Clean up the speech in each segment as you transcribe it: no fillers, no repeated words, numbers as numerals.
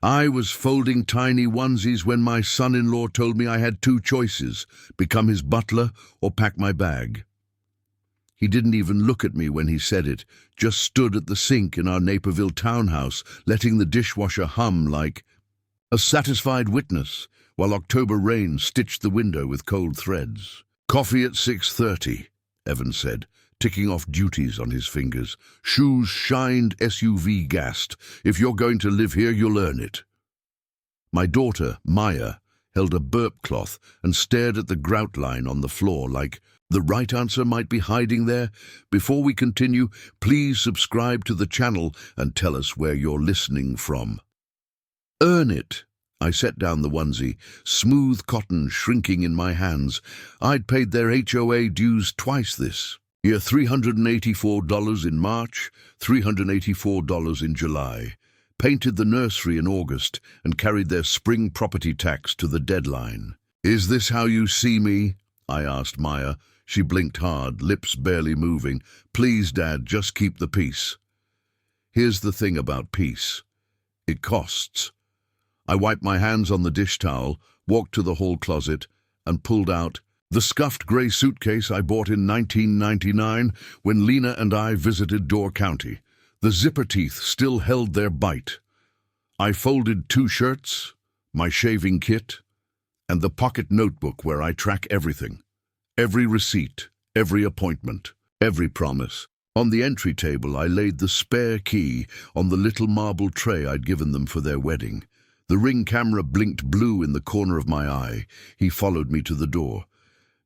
I was folding tiny onesies when my son-in-law told me I had two choices, become his butler or pack my bag. He didn't even look at me when he said it, just stood at the sink in our Naperville townhouse, letting the dishwasher hum like a satisfied witness, while October rain stitched the window with cold threads. "Coffee at 6:30, Evan said, ticking off duties on his fingers. "Shoes shined, SUV gassed. If you're going to live here, you'll earn it." My daughter, Maya, held a burp cloth and stared at the grout line on the floor like the right answer might be hiding there. "Before we continue, please subscribe to the channel and tell us where you're listening from." "Earn it." I set down the onesie, smooth cotton shrinking in my hands. I'd paid their HOA dues twice this year, $384 in March, $384 in July. Painted the nursery in August and carried their spring property tax to the deadline. "Is this how you see me?" I asked Maya. She blinked hard, lips barely moving. "Please, Dad, just keep the peace." Here's the thing about peace. It costs. I wiped my hands on the dish towel, walked to the hall closet, and pulled out the scuffed grey suitcase I bought in 1999 when Lena and I visited Door County. The zipper teeth still held their bite. I folded 2 shirts, my shaving kit, and the pocket notebook where I track everything. Every receipt, every appointment, every promise. On the entry table, I laid the spare key on the little marble tray I'd given them for their wedding. The Ring camera blinked blue in the corner of my eye. He followed me to the door.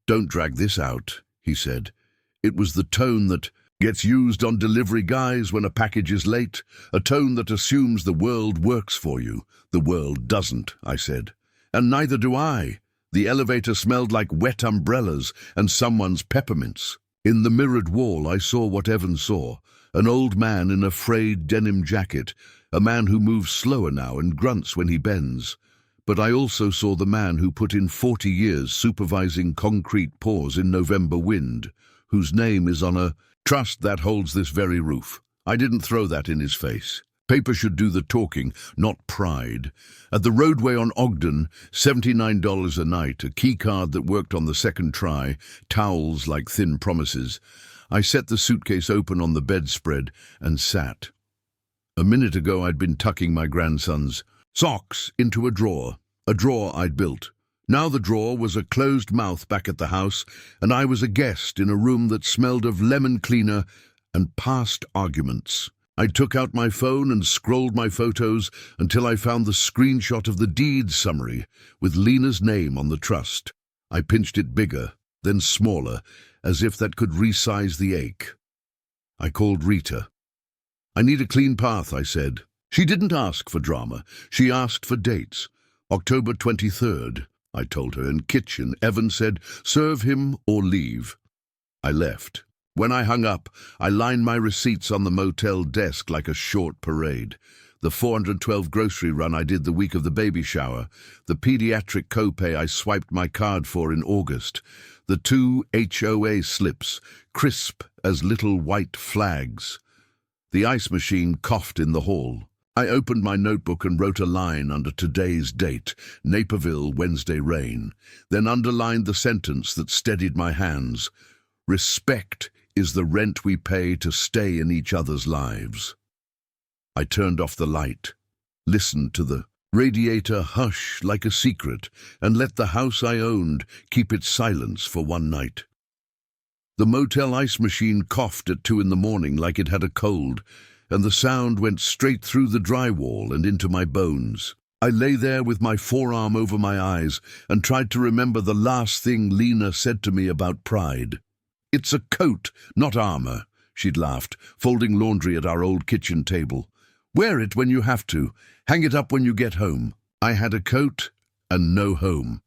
"Don't drag this out," he said. It was the tone that gets used on delivery guys when a package is late, a tone that assumes the world works for you. "The world doesn't," I said. "And neither do I." The elevator smelled like wet umbrellas and someone's peppermints. In the mirrored wall, I saw what Evan saw, an old man in a frayed denim jacket, a man who moves slower now and grunts when he bends. But I also saw the man who put in 40 years supervising concrete pours in November wind, whose name is on a trust that holds this very roof. I didn't throw that in his face. Paper should do the talking, not pride. At the roadway on Ogden, $79 a night, a key card that worked on the second try, towels like thin promises. I set the suitcase open on the bedspread and sat. A minute ago I'd been tucking my grandson's socks into a drawer I'd built. Now the drawer was a closed mouth back at the house, and I was a guest in a room that smelled of lemon cleaner and past arguments. I took out my phone and scrolled my photos until I found the screenshot of the deed summary with Lena's name on the trust. I pinched it bigger, then smaller, as if that could resize the ache. I called Rita. "I need a clean path," I said. She didn't ask for drama. She asked for dates. October 23rd, I told her, in kitchen. Evan said, "Serve him or leave." I left. When I hung up, I lined my receipts on the motel desk like a short parade. The 412 grocery run I did the week of the baby shower, the pediatric copay I swiped my card for in August, the 2 HOA slips, crisp as little white flags. The ice machine coughed in the hall. I opened my notebook and wrote a line under today's date, Naperville, Wednesday rain, then underlined the sentence that steadied my hands. "Respect is the rent we pay to stay in each other's lives." I turned off the light, listened to the radiator hush like a secret, and let the house I owned keep its silence for one night. The motel ice machine coughed at 2 in the morning like it had a cold, and the sound went straight through the drywall and into my bones. I lay there with my forearm over my eyes and tried to remember the last thing Lena said to me about pride. "It's a coat, not armor," she'd laughed, folding laundry at our old kitchen table. "Wear it when you have to. Hang it up when you get home." I had a coat and no home.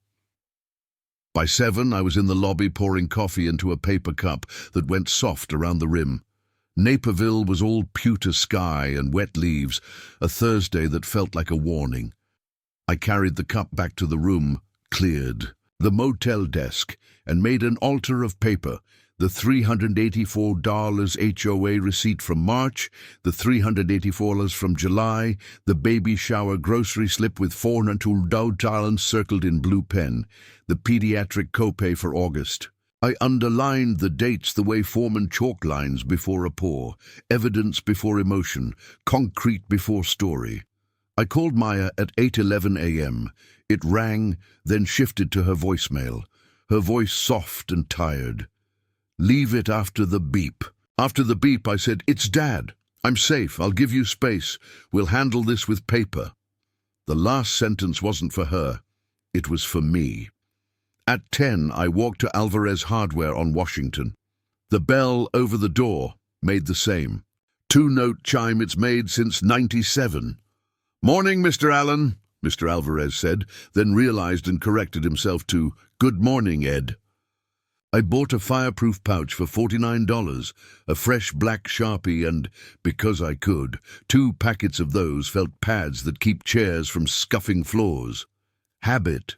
By 7, I was in the lobby pouring coffee into a paper cup that went soft around the rim. Naperville was all pewter sky and wet leaves, a Thursday that felt like a warning. I carried the cup back to the room, cleared the motel desk, and made an altar of paper, the $384 HOA receipt from March, the $384 from July, the baby shower grocery slip with $402 circled in blue pen, the pediatric copay for August. I underlined the dates the way foreman chalk lines before a pour, evidence before emotion, concrete before story. I called Maya at 8:11 a.m. It rang, then shifted to her voicemail, her voice soft and tired. "Leave it after the beep." After the beep, I said, "It's Dad. I'm safe. I'll give you space. We'll handle this with paper." The last sentence wasn't for her. It was for me. At 10, I walked to Alvarez Hardware on Washington. The bell over the door made the same. Two-note chime it's made since '97. "Morning, Mr. Allen," Mr. Alvarez said, then realized and corrected himself to, "Good morning, Ed." I bought a fireproof pouch for $49, a fresh black Sharpie and, because I could, 2 packets of those felt pads that keep chairs from scuffing floors. Habit.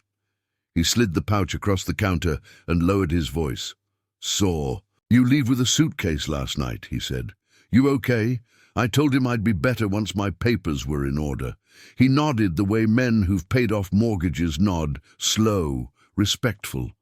He slid the pouch across the counter and lowered his voice. "Saw. You leave with a suitcase last night," he said. "You okay?" I told him I'd be better once my papers were in order. He nodded the way men who've paid off mortgages nod, slow, respectful.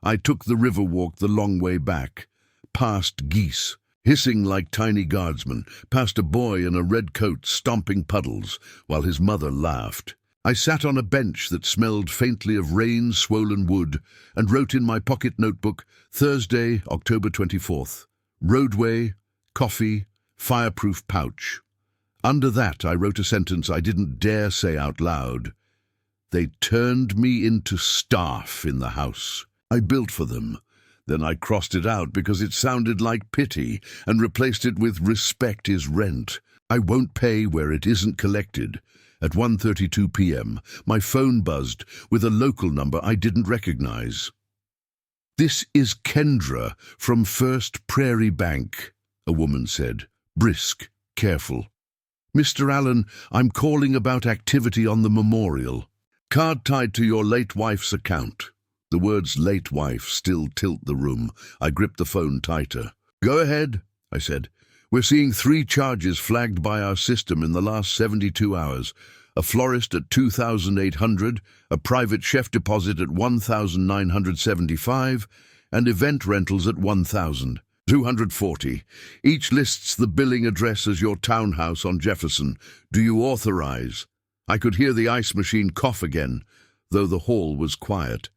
I took the river walk the long way back, past geese, hissing like tiny guardsmen, past a boy in a red coat stomping puddles, while his mother laughed. I sat on a bench that smelled faintly of rain-swollen wood and wrote in my pocket notebook, Thursday, October 24th, roadway, coffee, fireproof pouch. Under that, I wrote a sentence I didn't dare say out loud. They turned me into staff in the house. I built for them. Then I crossed it out because it sounded like pity and replaced it with respect is rent. I won't pay where it isn't collected. At 1:32 p.m., my phone buzzed with a local number I didn't recognize. "This is Kendra from First Prairie Bank," a woman said, brisk, careful. "Mr. Allen, I'm calling about activity on the memorial. Card tied to your late wife's account." The words late wife still tilt the room. I gripped the phone tighter. "Go ahead," I said. "We're seeing 3 charges flagged by our system in the last 72 hours. A florist at $2,800, a private chef deposit at $1,975, and event rentals at $1,240. Each lists the billing address as your townhouse on Jefferson. Do you authorize?" I could hear the ice machine cough again, though the hall was quiet.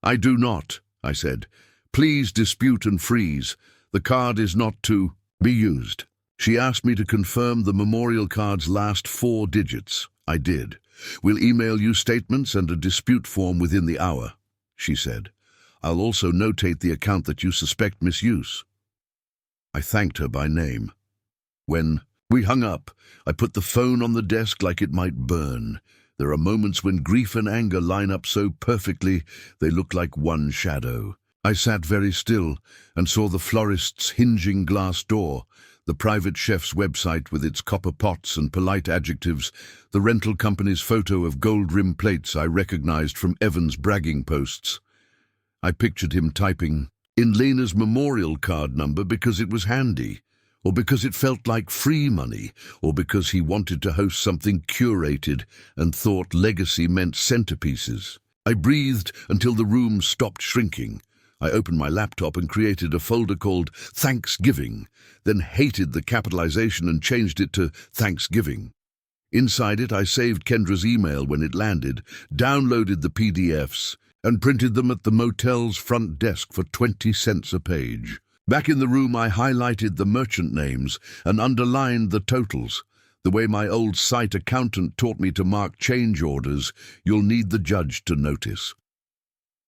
"I do not," I said. "Please dispute and freeze. The card is not to be used." She asked me to confirm the memorial card's last 4 digits. I did. "We'll email you statements and a dispute form within the hour," she said. "I'll also notate the account that you suspect misuse." I thanked her by name. When we hung up, I put the phone on the desk like it might burn. There are moments when grief and anger line up so perfectly they look like one shadow. I sat very still and saw the florist's hinging glass door, the private chef's website with its copper pots and polite adjectives, the rental company's photo of gold-rimmed plates I recognized from Evan's bragging posts. I pictured him typing in Lena's memorial card number because it was handy, or because it felt like free money, or because he wanted to host something curated and thought legacy meant centerpieces. I breathed until the room stopped shrinking. I opened my laptop and created a folder called Thanksgiving, then hated the capitalization and changed it to Thanksgiving. Inside it, I saved Kendra's email when it landed, downloaded the PDFs, and printed them at the motel's front desk for 20 cents a page. Back in the room, I highlighted the merchant names and underlined the totals. The way my old site accountant taught me to mark change orders, you'll need the judge to notice.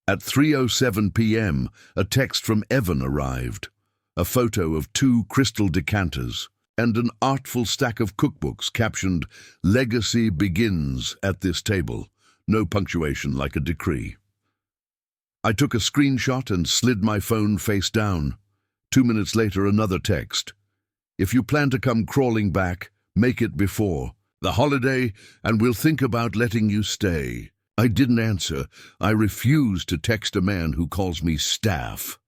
At 3:07 p.m., a text from Evan arrived. A photo of 2 crystal decanters and an artful stack of cookbooks captioned, "Legacy begins at this table." No punctuation, like a decree. I took a screenshot and slid my phone face down. 2 minutes later, another text. "If you plan to come crawling back, make it before the holiday, and we'll think about letting you stay." I didn't answer. I refuse to text a man who calls me staff.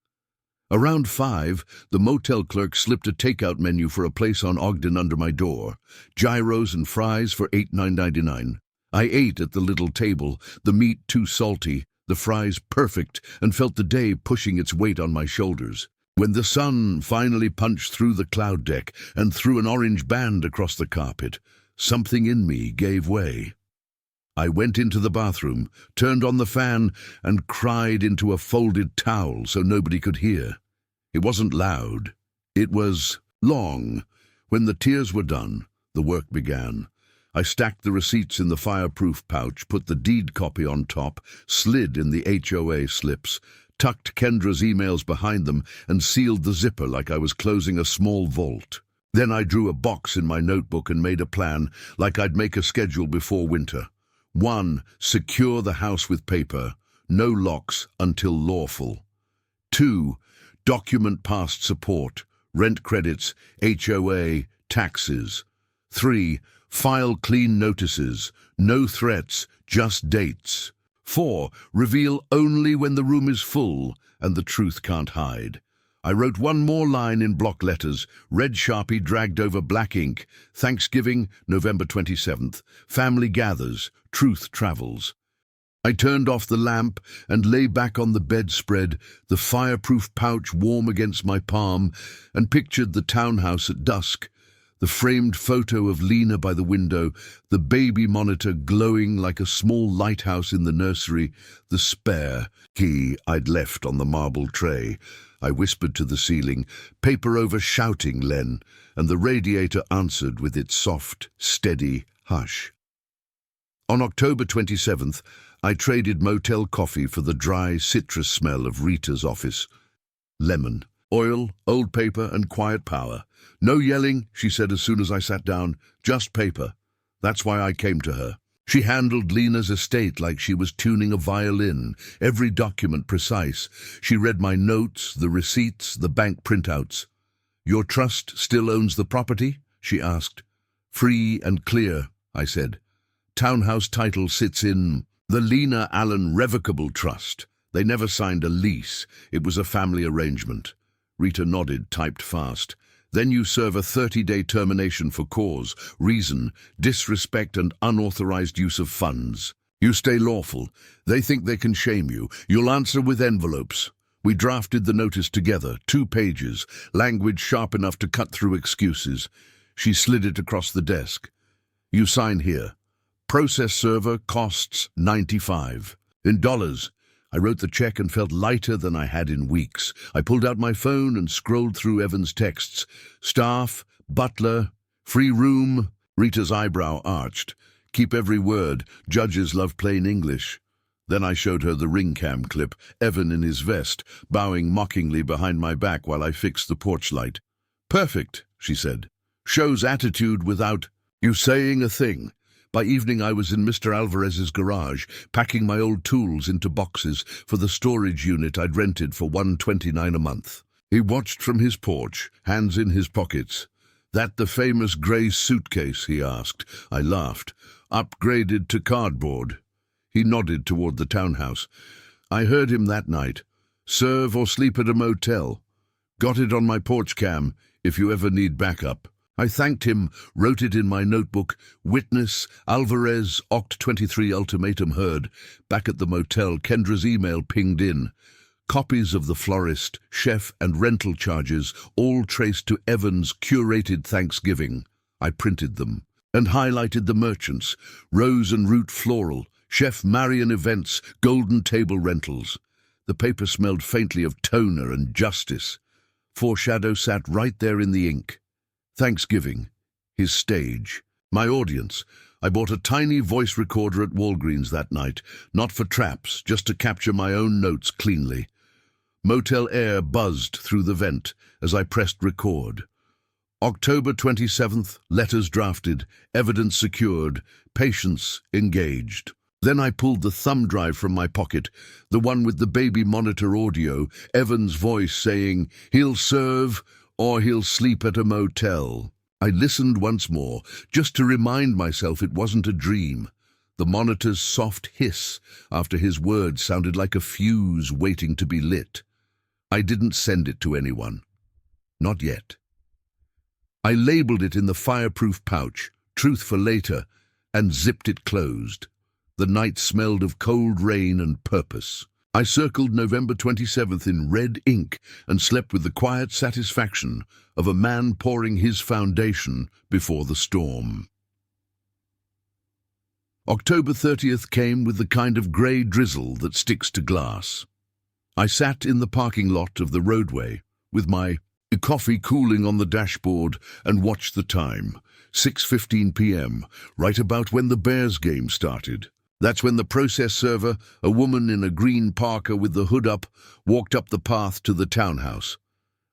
Around 5, the motel clerk slipped a takeout menu for a place on Ogden under my door. Gyros and fries for $8.99. I ate at the little table, the meat too salty, the fries perfect, and felt the day pushing its weight on my shoulders. When the sun finally punched through the cloud deck and threw an orange band across the carpet, something in me gave way. I went into the bathroom, turned on the fan, and cried into a folded towel so nobody could hear. It wasn't loud. It was long. When the tears were done, the work began. I stacked the receipts in the fireproof pouch, put the deed copy on top, slid in the HOA slips, tucked Kendra's emails behind them, and sealed the zipper like I was closing a small vault. Then I drew a box in my notebook and made a plan, like I'd make a schedule before winter. 1. Secure the house with paper. No locks until lawful. 2. Document past support, rent credits, HOA, taxes. 3. File clean notices. No threats, just dates. 4. Reveal only when the room is full and the truth can't hide. I wrote one more line in block letters, red Sharpie dragged over black ink. Thanksgiving, November 27th. Family gathers, truth travels. I turned off the lamp and lay back on the bedspread, the fireproof pouch warm against my palm, and pictured the townhouse at dusk. The framed photo of Lena by the window, the baby monitor glowing like a small lighthouse in the nursery, the spare key I'd left on the marble tray. I whispered to the ceiling, paper over shouting, Len, and the radiator answered with its soft, steady hush. On October 27th, I traded motel coffee for the dry citrus smell of Rita's office. Lemon, oil, old paper, and quiet power. No yelling, she said as soon as I sat down, just paper. That's why I came to her. She handled Lena's estate like she was tuning a violin, every document precise. She read my notes, the receipts, the bank printouts. Your trust still owns the property? She asked. Free and clear, I said. Townhouse title sits in the Lena Allen Revocable Trust. They never signed a lease. It was a family arrangement. Rita nodded, typed fast. Then you serve a 30-day termination for cause, reason, disrespect and unauthorized use of funds. You stay lawful. They think they can shame you. You'll answer with envelopes. We drafted the notice together, 2 pages, language sharp enough to cut through excuses. She slid it across the desk. You sign here. Process server costs $95. In dollars. I wrote the check and felt lighter than I had in weeks. I pulled out my phone and scrolled through Evan's texts. Staff, butler, free room. Rita's eyebrow arched. Keep every word. Judges love plain English. Then I showed her the ring cam clip, Evan in his vest, bowing mockingly behind my back while I fixed the porch light. Perfect, she said. Shows attitude without you saying a thing. By evening I was in Mr. Alvarez's garage, packing my old tools into boxes for the storage unit I'd rented for $129 a month. He watched from his porch, hands in his pockets. That the famous grey suitcase, he asked. I laughed. Upgraded to cardboard. He nodded toward the townhouse. I heard him that night. Serve or sleep at a motel. Got it on my porch cam, if you ever need backup. I thanked him, wrote it in my notebook. Witness, Alvarez, Oct. 23 Ultimatum heard. Back at the motel, Kendra's email pinged in. Copies of the florist, chef and rental charges, all traced to Evan's curated Thanksgiving. I printed them and highlighted the merchants. Rose and Root Floral, Chef Marion Events, Golden Table Rentals. The paper smelled faintly of toner and justice. Foreshadow sat right there in the ink. Thanksgiving, his stage, my audience. I bought a tiny voice recorder at Walgreens that night, not for traps, just to capture my own notes cleanly. Motel air buzzed through the vent as I pressed record. October 27th, letters drafted, evidence secured, patients engaged. Then I pulled the thumb drive from my pocket, the one with the baby monitor audio, Evan's voice saying, he'll serve or he'll sleep at a motel. I listened once more, just to remind myself it wasn't a dream. The monitor's soft hiss after his words sounded like a fuse waiting to be lit. I didn't send it to anyone. Not yet. I labeled it in the fireproof pouch, truth for later, and zipped it closed. The night smelled of cold rain and purpose. I circled November 27th in red ink and slept with the quiet satisfaction of a man pouring his foundation before the storm. October 30th came with the kind of grey drizzle that sticks to glass. I sat in the parking lot of the roadway with my coffee cooling on the dashboard and watched the time, 6:15 p.m., right about when the Bears game started. That's when the process server, a woman in a green parka with the hood up, walked up the path to the townhouse.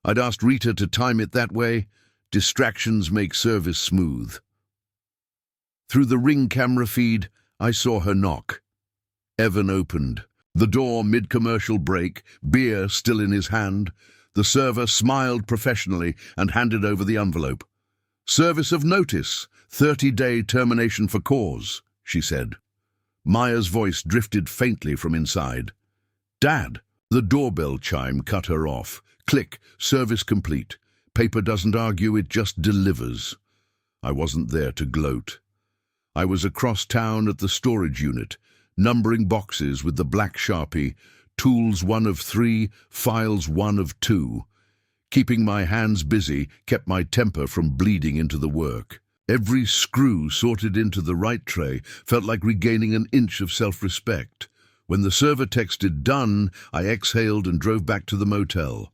I'd asked Rita to time it that way. Distractions make service smooth. Through the Ring camera feed, I saw her knock. Evan opened. The door mid-commercial break, beer still in his hand. The server smiled professionally and handed over the envelope. "Service of notice, 30-day termination for cause," she said. Maya's voice drifted faintly from inside. "Dad!" The doorbell chime cut her off. Click, service complete. Paper doesn't argue, it just delivers. I wasn't there to gloat. I was across town at the storage unit, numbering boxes with the black Sharpie, tools 1 of 3, files 1 of 2. Keeping my hands busy kept my temper from bleeding into the work. Every screw sorted into the right tray felt like regaining an inch of self-respect. When the server texted done, I exhaled and drove back to the motel.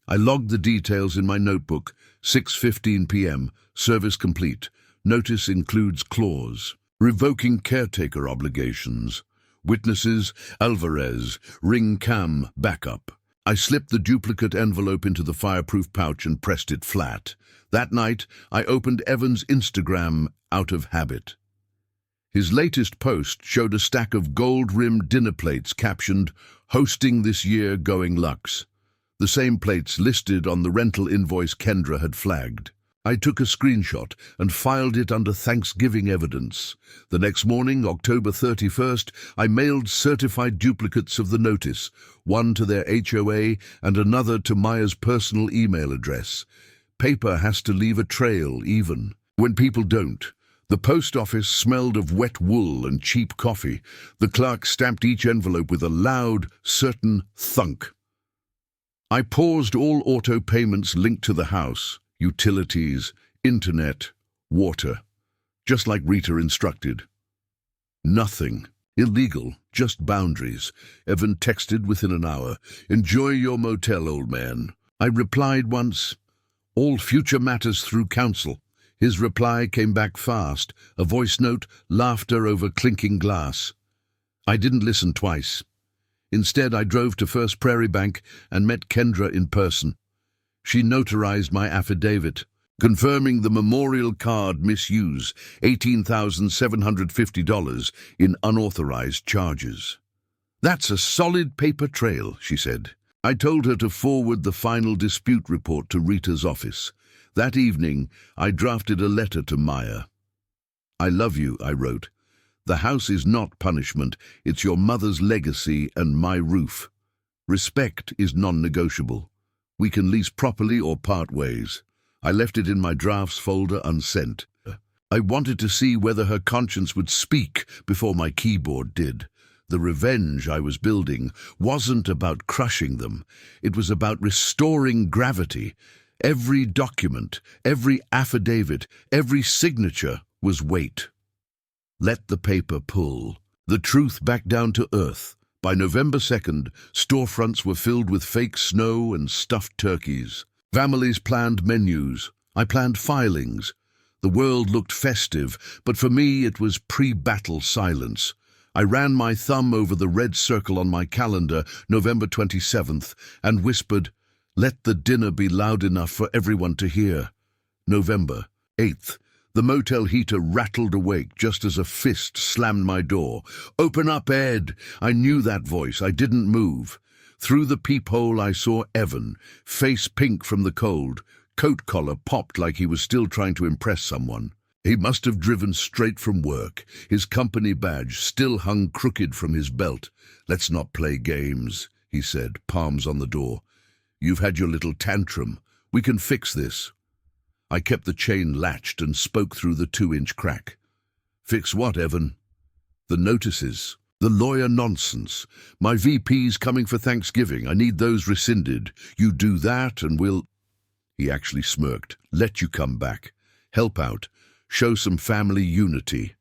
I logged the details in my notebook, 6:15 p.m., service complete. Notice includes clause. Revoking caretaker obligations. Witnesses, Alvarez, Ring cam, backup. I slipped the duplicate envelope into the fireproof pouch and pressed it flat. That night, I opened Evan's Instagram out of habit. His latest post showed a stack of gold-rimmed dinner plates captioned, "Hosting this year going luxe." The same plates listed on the rental invoice Kendra had flagged. I took a screenshot and filed it under Thanksgiving evidence. The next morning, October 31st, I mailed certified duplicates of the notice, one to their HOA and another to Maya's personal email address. Paper has to leave a trail, even when people don't. The post office smelled of wet wool and cheap coffee. The clerk stamped each envelope with a loud, certain thunk. I paused all auto payments linked to the house. Utilities, internet, water, just like Rita instructed. Nothing illegal, just boundaries. Evan texted within an hour, "Enjoy your motel, old man." I replied once, "All future matters through counsel." His reply came back fast, a voice note, laughter over clinking glass. I didn't listen twice. Instead, I drove to First Prairie Bank and met Kendra in person. She notarized my affidavit, confirming the memorial card misuse, $18,750 in unauthorized charges. "That's a solid paper trail," she said. I told her to forward the final dispute report to Rita's office. That evening, I drafted a letter to Maya. "I love you," I wrote. "The house is not punishment. It's your mother's legacy and my roof. Respect is non-negotiable. We can lease properly or part ways." I left it in my drafts folder unsent. I wanted to see whether her conscience would speak before my keyboard did. The revenge I was building wasn't about crushing them. It was about restoring gravity. Every document, every affidavit, every signature was weight. Let the paper pull. The truth back down to earth. By November 2nd, storefronts were filled with fake snow and stuffed turkeys. Families planned menus. I planned filings. The world looked festive, but for me it was pre-battle silence. I ran my thumb over the red circle on my calendar, November 27th, and whispered, "Let the dinner be loud enough for everyone to hear." November 8th. The motel heater rattled awake just as a fist slammed my door. "Open up, Ed!" I knew that voice. I didn't move. Through the peephole I saw Evan, face pink from the cold. Coat collar popped like he was still trying to impress someone. He must have driven straight from work. His company badge still hung crooked from his belt. "Let's not play games," he said, palms on the door. You've had your little tantrum. We can fix this. I kept the chain latched and spoke through the 2-inch crack. Fix what, Evan? The notices. The lawyer nonsense. My VP's coming for Thanksgiving. I need those rescinded. You do that and we'll... He actually smirked. Let you come back. Help out. Show some family unity.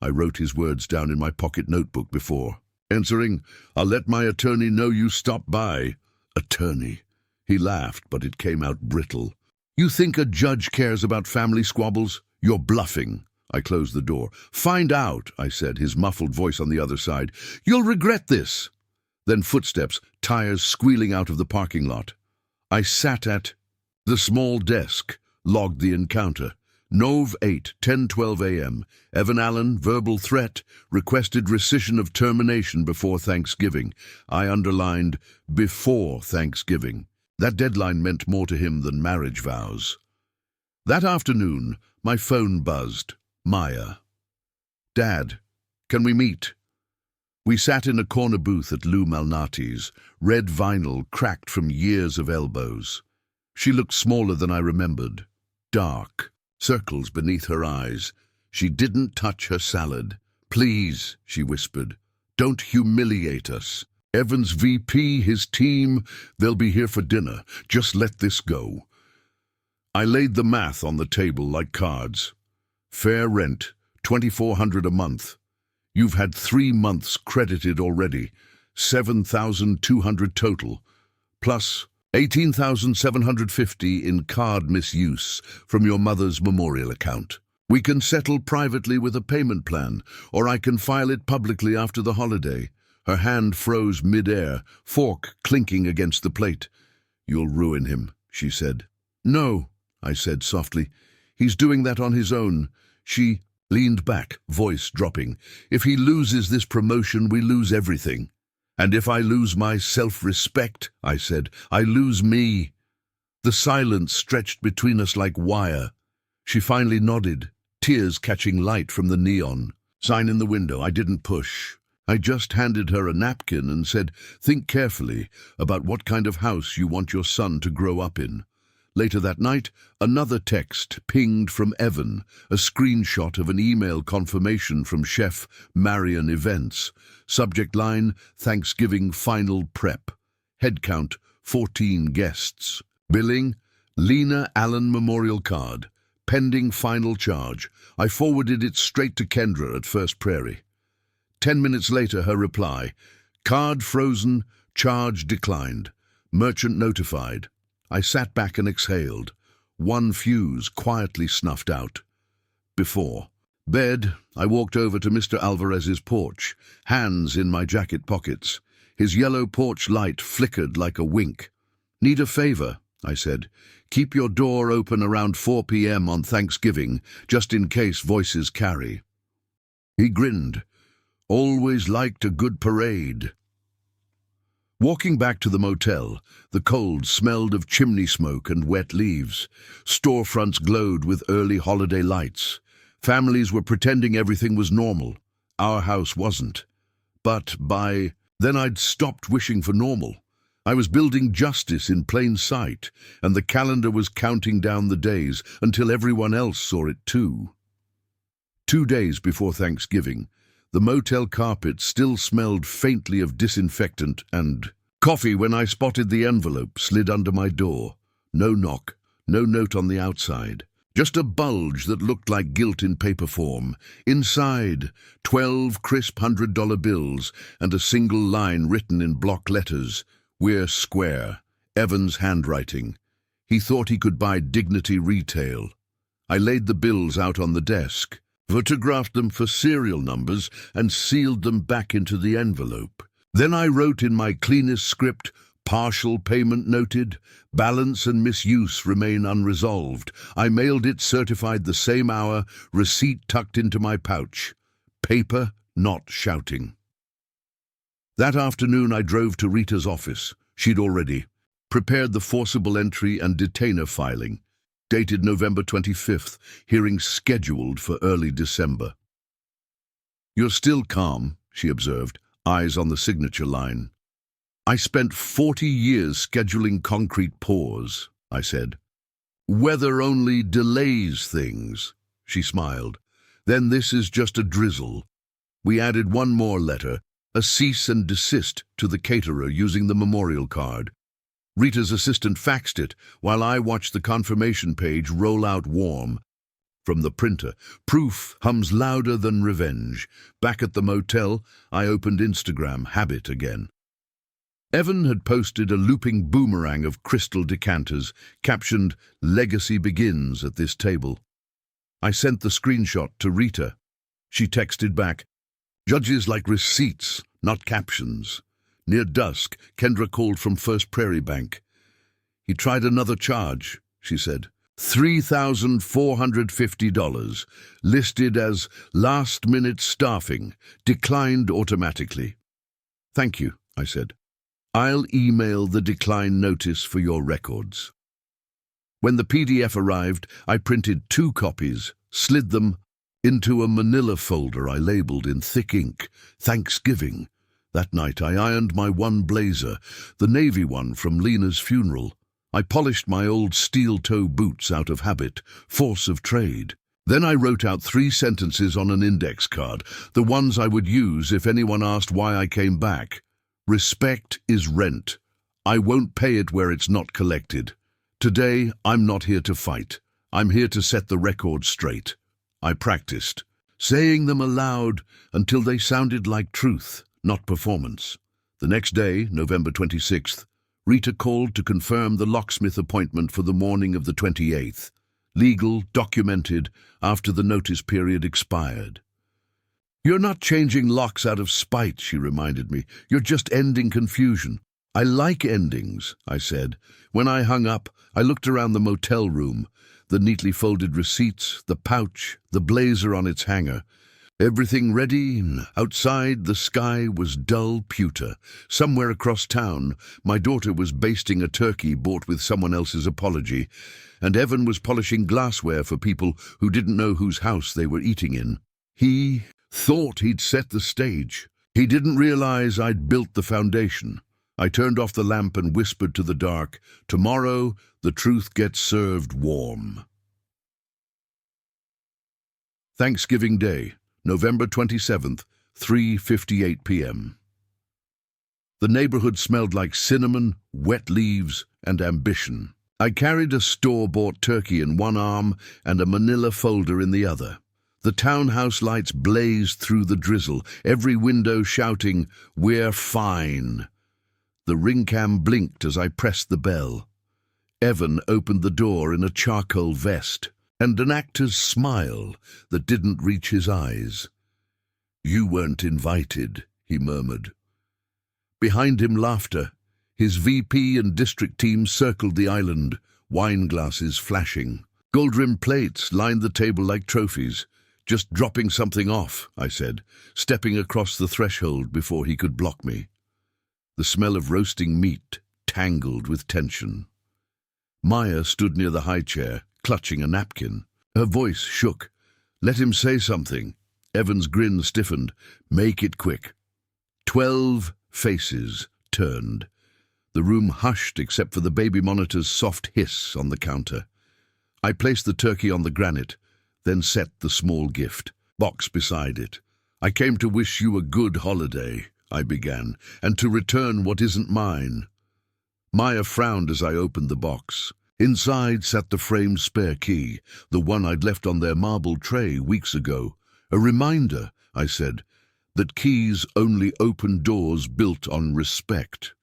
I wrote his words down in my pocket notebook before. Answering, I'll let my attorney know you stopped by. Attorney. He laughed, but it came out brittle. You think a judge cares about family squabbles? You're bluffing. I closed the door. Find out, I said, his muffled voice on the other side. You'll regret this. Then footsteps, tires squealing out of the parking lot. I sat at the small desk, logged the encounter. Nov 8, 10:12 a.m. Evan Allen, verbal threat, requested rescission of termination before Thanksgiving. I underlined, before Thanksgiving. That deadline meant more to him than marriage vows. That afternoon, my phone buzzed. Maya. Dad, can we meet? We sat in a corner booth at Lou Malnati's, red vinyl cracked from years of elbows. She looked smaller than I remembered. Dark, circles beneath her eyes. She didn't touch her salad. Please, she whispered, don't humiliate us. Evan's VP, his team, they'll be here for dinner. Just let this go. I laid the math on the table like cards. Fair rent, $2,400 a month. You've had 3 months credited already, $7,200 total, plus $18,750 in card misuse from your mother's memorial account. We can settle privately with a payment plan, or I can file it publicly after the holiday. Her hand froze mid-air, fork clinking against the plate. You'll ruin him, she said. No, I said softly. He's doing that on his own. She leaned back, voice dropping. If he loses this promotion, we lose everything. And if I lose my self-respect, I said, I lose me. The silence stretched between us like wire. She finally nodded, tears catching light from the neon. Sign in the window. I didn't push. I just handed her a napkin and said, think carefully about what kind of house you want your son to grow up in. Later that night, another text pinged from Evan, a screenshot of an email confirmation from Chef Marion Events. Subject line, Thanksgiving final prep. Head count, 14 guests. Billing, Lena Allen Memorial Card. Pending final charge. I forwarded it straight to Kendra at First Prairie. 10 minutes later, her reply, card frozen, charge declined. Merchant notified. I sat back and exhaled. One fuse quietly snuffed out. Before bed, I walked over to Mr. Alvarez's porch, hands in my jacket pockets. His yellow porch light flickered like a wink. Need a favor, I said. Keep your door open around 4 p.m. on Thanksgiving, just in case voices carry. He grinned. Always liked a good parade. Walking back to the motel, the cold smelled of chimney smoke and wet leaves. Storefronts glowed with early holiday lights. Families were pretending everything was normal. Our house wasn't. But by then I'd stopped wishing for normal. I was building justice in plain sight, and the calendar was counting down the days until everyone else saw it too. 2 days before Thanksgiving, the motel carpet still smelled faintly of disinfectant and coffee when I spotted the envelope slid under my door. No knock, no note on the outside. Just a bulge that looked like guilt in paper form. Inside, 12 crisp $100 bills and a single line written in block letters. We're square. Evan's handwriting. He thought he could buy Dignity Retail. I laid the bills out on the desk, photographed them for serial numbers, and sealed them back into the envelope. Then I wrote in my cleanest script, partial payment noted, balance and misuse remain unresolved. I mailed it certified the same hour, receipt tucked into my pouch. Paper not shouting. That afternoon I drove to Rita's office. She'd already prepared the forcible entry and detainer filing. Dated November 25th, hearing scheduled for early December. You're still calm, she observed, eyes on the signature line. I spent 40 years scheduling concrete pours, I said. Weather only delays things, she smiled. Then this is just a drizzle. We added one more letter, a cease and desist to the caterer using the memorial card. Rita's assistant faxed it while I watched the confirmation page roll out warm. From the printer, proof hums louder than revenge. Back at the motel, I opened Instagram, habit again. Evan had posted a looping boomerang of crystal decanters, captioned, "Legacy begins at this table." I sent the screenshot to Rita. She texted back, "Judges like receipts, not captions." Near dusk, Kendra called from First Prairie Bank. "He tried another charge," she said. $3,450, listed as last-minute staffing, declined automatically. "Thank you," I said. "I'll email the decline notice for your records." When the PDF arrived, I printed 2 copies, slid them into a manila folder I labeled in thick ink, "Thanksgiving." That night I ironed my one blazer, the navy one from Lena's funeral. I polished my old steel-toe boots out of habit, force of trade. Then I wrote out 3 sentences on an index card, the ones I would use if anyone asked why I came back. "Respect is rent. I won't pay it where it's not collected. Today, I'm not here to fight. I'm here to set the record straight." I practiced, saying them aloud until they sounded like truth, not performance. The next day, November 26th, Rita called to confirm the locksmith appointment for the morning of the 28th. Legal, documented, after the notice period expired. "You're not changing locks out of spite," she reminded me. "You're just ending confusion." "I like endings," I said. When I hung up, I looked around the motel room, the neatly folded receipts, the pouch, the blazer on its hanger. Everything ready. Outside, the sky was dull pewter. Somewhere across town, my daughter was basting a turkey bought with someone else's apology, and Evan was polishing glassware for people who didn't know whose house they were eating in. He thought he'd set the stage. He didn't realize I'd built the foundation. I turned off the lamp and whispered to the dark, "Tomorrow, the truth gets served warm." Thanksgiving Day, November 27th, 3:58 p.m. The neighborhood smelled like cinnamon, wet leaves, and ambition. I carried a store-bought turkey in one arm and a manila folder in the other. The townhouse lights blazed through the drizzle, every window shouting, "We're fine." The ring cam blinked as I pressed the bell. Evan opened the door in a charcoal vest, and an actor's smile that didn't reach his eyes. "You weren't invited," he murmured. Behind him, laughter. His VP and district team circled the island, wine glasses flashing. Gold-rimmed plates lined the table like trophies. "Just dropping something off," I said, stepping across the threshold before he could block me. The smell of roasting meat tangled with tension. Maya stood near the high chair, clutching a napkin. Her voice shook. "Let him say something." Evan's grin stiffened. "Make it quick." 12 faces turned. The room hushed except for the baby monitor's soft hiss on the counter. I placed the turkey on the granite, then set the small gift box beside it. "I came to wish you a good holiday," I began, "and to return what isn't mine." Maya frowned as I opened the box. Inside sat the framed spare key, the one I'd left on their marble tray weeks ago. "A reminder," I said, "that keys only open doors built on respect."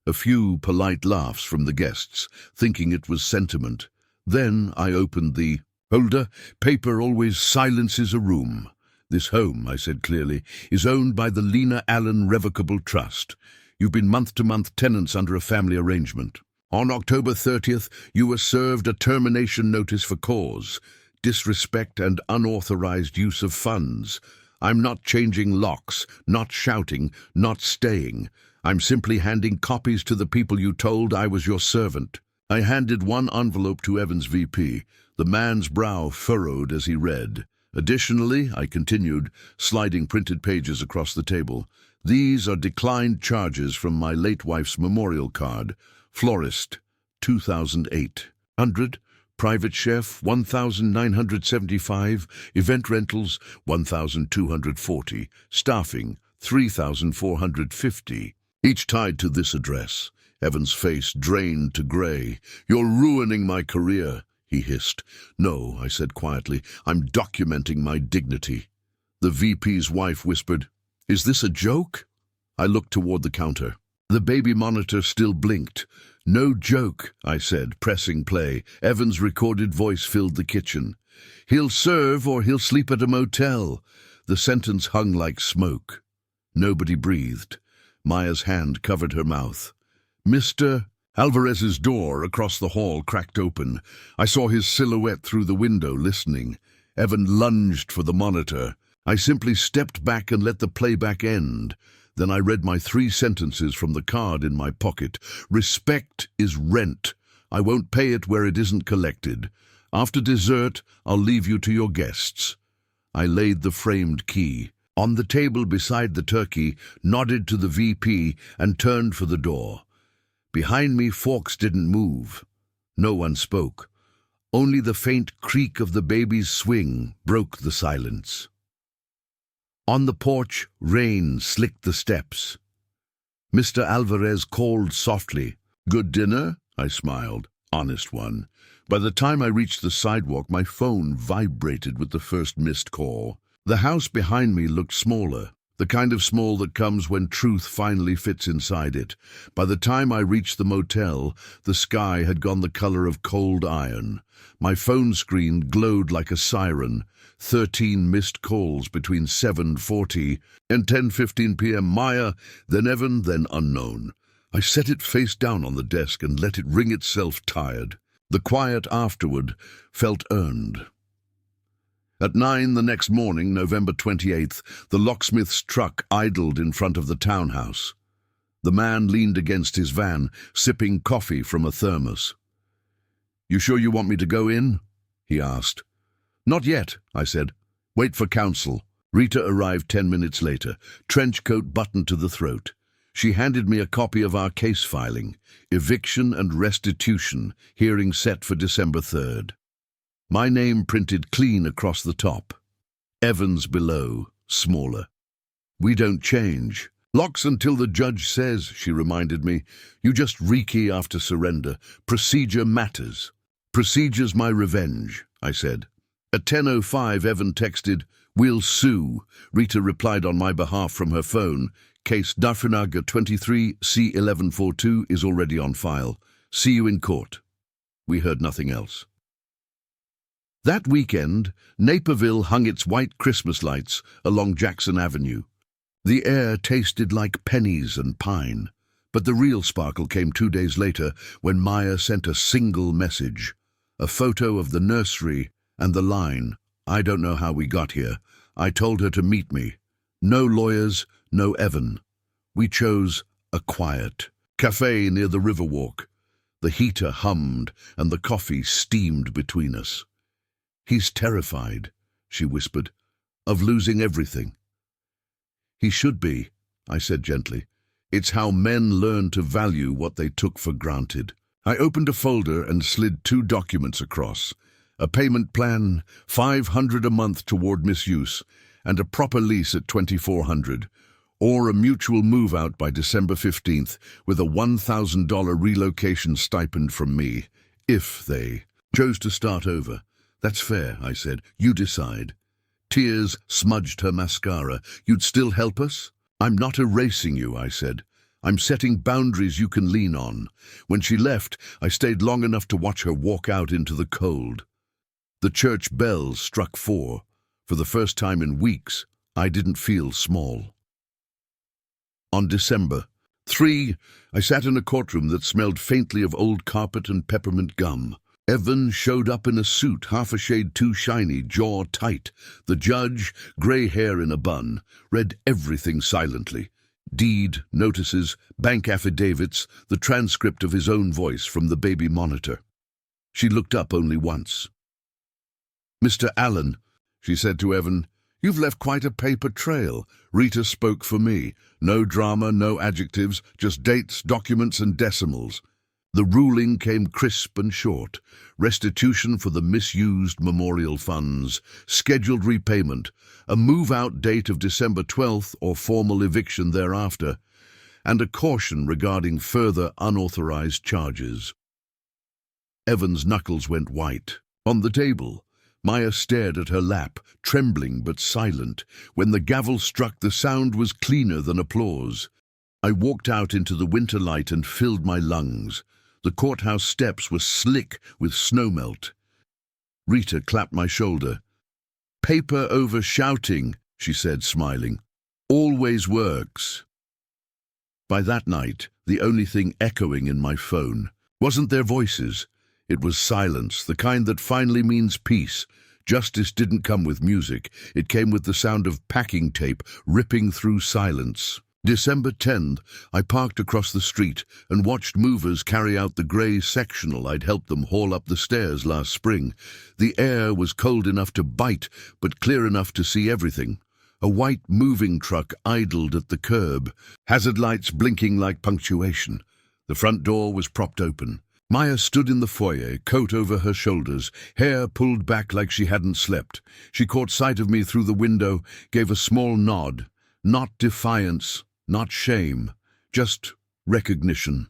A few polite laughs from the guests, thinking it was sentiment. Then I opened the holder. "Paper always silences a room. This home," I said clearly, "is owned by the Lena Allen Revocable Trust. You've been month-to-month tenants under a family arrangement. On October 30th, you were served a termination notice for cause, disrespect and unauthorized use of funds. I'm not changing locks, not shouting, not staying. I'm simply handing copies to the people you told I was your servant." I handed one envelope to Evan's VP. The man's brow furrowed as he read. Additionally, I continued, sliding printed pages across the table, these are declined charges from my late wife's memorial card. Florist, 2008. 100. Private chef, 1,975. Event rentals, 1,240. Staffing, 3,450. Each tied to this address. Evan's face drained to grey. You're ruining my career, he hissed. No, I said quietly. I'm documenting my dignity. The VP's wife whispered, Is this a joke? I looked toward the counter. The baby monitor still blinked. No joke, I said, pressing play. Evan's recorded voice filled the kitchen. He'll serve or he'll sleep at a motel. The sentence hung like smoke. Nobody breathed. Maya's hand covered her mouth. Mr. Alvarez's door across the hall cracked open. I saw his silhouette through the window, listening. Evan lunged for the monitor. I simply stepped back and let the playback end. Then I read my 3 sentences from the card in my pocket. Respect is rent. I won't pay it where it isn't collected. After dessert, I'll leave you to your guests. I laid the framed key on the table beside the turkey, nodded to the VP, and turned for the door. Behind me, forks didn't move. No one spoke. Only the faint creak of the baby's swing broke the silence. On the porch, rain slicked the steps. Mr. Alvarez called softly. Good dinner? I smiled. Honest one. By the time I reached the sidewalk, my phone vibrated with the first missed call. The house behind me looked smaller, the kind of small that comes when truth finally fits inside it. By the time I reached the motel, the sky had gone the color of cold iron. My phone screen glowed like a siren. 13 missed calls between 7:40 and 10:15 p.m. Maya, then Evan, then unknown. I set it face down on the desk and let it ring itself tired. The quiet afterward felt earned. At 9 the next morning, November 28th, the locksmith's truck idled in front of the townhouse. The man leaned against his van, sipping coffee from a thermos. You sure you want me to go in? He asked. Not yet, I said. Wait for counsel. Rita arrived 10 minutes later, trench coat buttoned to the throat. She handed me a copy of our case filing, eviction and restitution, hearing set for December 3rd. My name printed clean across the top. Evans below, smaller. We don't change. Locks until the judge says, she reminded me. You just rekey after surrender. Procedure matters. Procedure's my revenge, I said. At 10:05, Evan texted, We'll sue. Rita replied on my behalf from her phone. Case Dafrinaga 23 C1142 is already on file. See you in court. We heard nothing else. That weekend, Naperville hung its white Christmas lights along Jackson Avenue. The air tasted like pennies and pine. But the real sparkle came 2 days later when Maya sent a single message. A photo of the nursery and the line, I don't know how we got here. I told her to meet me. No lawyers, no Evan. We chose a quiet cafe near the Riverwalk. The heater hummed and the coffee steamed between us. He's terrified, she whispered, of losing everything. He should be, I said gently. It's how men learn to value what they took for granted. I opened a folder and slid 2 documents across. A payment plan, $500 a month toward misuse, and a proper lease at $2,400, or a mutual move-out by December 15th with a $1,000 relocation stipend from me, if they chose to start over. That's fair, I said. You decide. Tears smudged her mascara. You'd still help us? I'm not erasing you, I said. I'm setting boundaries you can lean on. When she left, I stayed long enough to watch her walk out into the cold. The church bells struck 4. For the first time in weeks, I didn't feel small. On December 3, I sat in a courtroom that smelled faintly of old carpet and peppermint gum. Evan showed up in a suit, half a shade too shiny, jaw tight. The judge, grey hair in a bun, read everything silently. Deed, notices, bank affidavits, the transcript of his own voice from the baby monitor. She looked up only once. Mr. Allen, she said to Evan. "You've left quite a paper trail." Rita spoke for me. No drama, no adjectives, just dates, documents, and decimals. The ruling came crisp and short. Restitution for the misused memorial funds, scheduled repayment, a move-out date of December 12th or formal eviction thereafter, and a caution regarding further unauthorized charges. Evan's knuckles went white. On the table, Maya stared at her lap, trembling but silent. When the gavel struck, the sound was cleaner than applause. I walked out into the winter light and filled my lungs. The courthouse steps were slick with snowmelt. Rita clapped my shoulder. "Paper over shouting," she said, smiling. "Always works." By that night, the only thing echoing in my phone wasn't their voices. It was silence, the kind that finally means peace. Justice didn't come with music. It came with the sound of packing tape ripping through silence. December 10th, I parked across the street and watched movers carry out the grey sectional I'd helped them haul up the stairs last spring. The air was cold enough to bite, but clear enough to see everything. A white moving truck idled at the curb, hazard lights blinking like punctuation. The front door was propped open. Maya stood in the foyer, coat over her shoulders, hair pulled back like she hadn't slept. She caught sight of me through the window, gave a small nod. Not defiance, not shame, just recognition.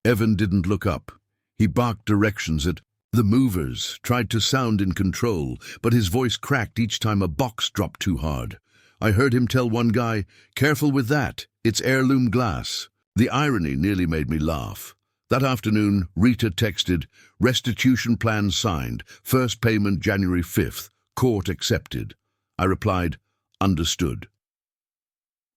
Evan didn't look up. He barked directions at the movers, tried to sound in control, but his voice cracked each time a box dropped too hard. I heard him tell one guy, "Careful with that, it's heirloom glass." The irony nearly made me laugh. That afternoon, Rita texted, "Restitution plan signed, first payment January 5th, court accepted." I replied, "Understood."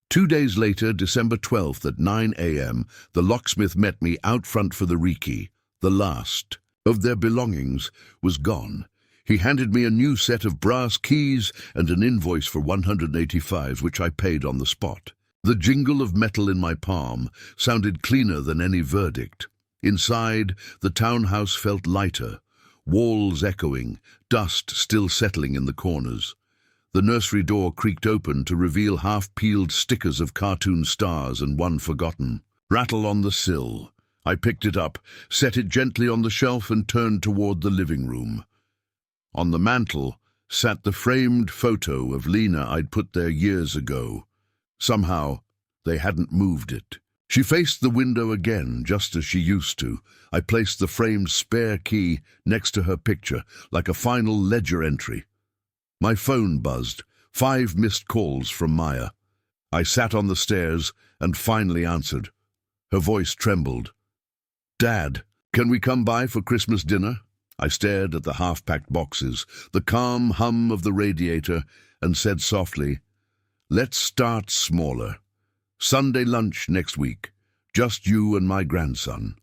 2 days later, December 12th at 9 a.m., the locksmith met me out front for the rekey. The last of their belongings was gone. He handed me a new set of brass keys and an invoice for $185, which I paid on the spot. The jingle of metal in my palm sounded cleaner than any verdict. Inside, the townhouse felt lighter, walls echoing, dust still settling in the corners. The nursery door creaked open to reveal half-peeled stickers of cartoon stars and one forgotten. Rattle on the sill. I picked it up, set it gently on the shelf and turned toward the living room. On the mantel sat the framed photo of Lena I'd put there years ago. Somehow, they hadn't moved it. She faced the window again, just as she used to. I placed the framed spare key next to her picture, like a final ledger entry. My phone buzzed, 5 missed calls from Maya. I sat on the stairs and finally answered. Her voice trembled. "Dad, can we come by for Christmas dinner?" I stared at the half-packed boxes, the calm hum of the radiator, and said softly, "Let's start smaller. Sunday lunch next week, just you and my grandson."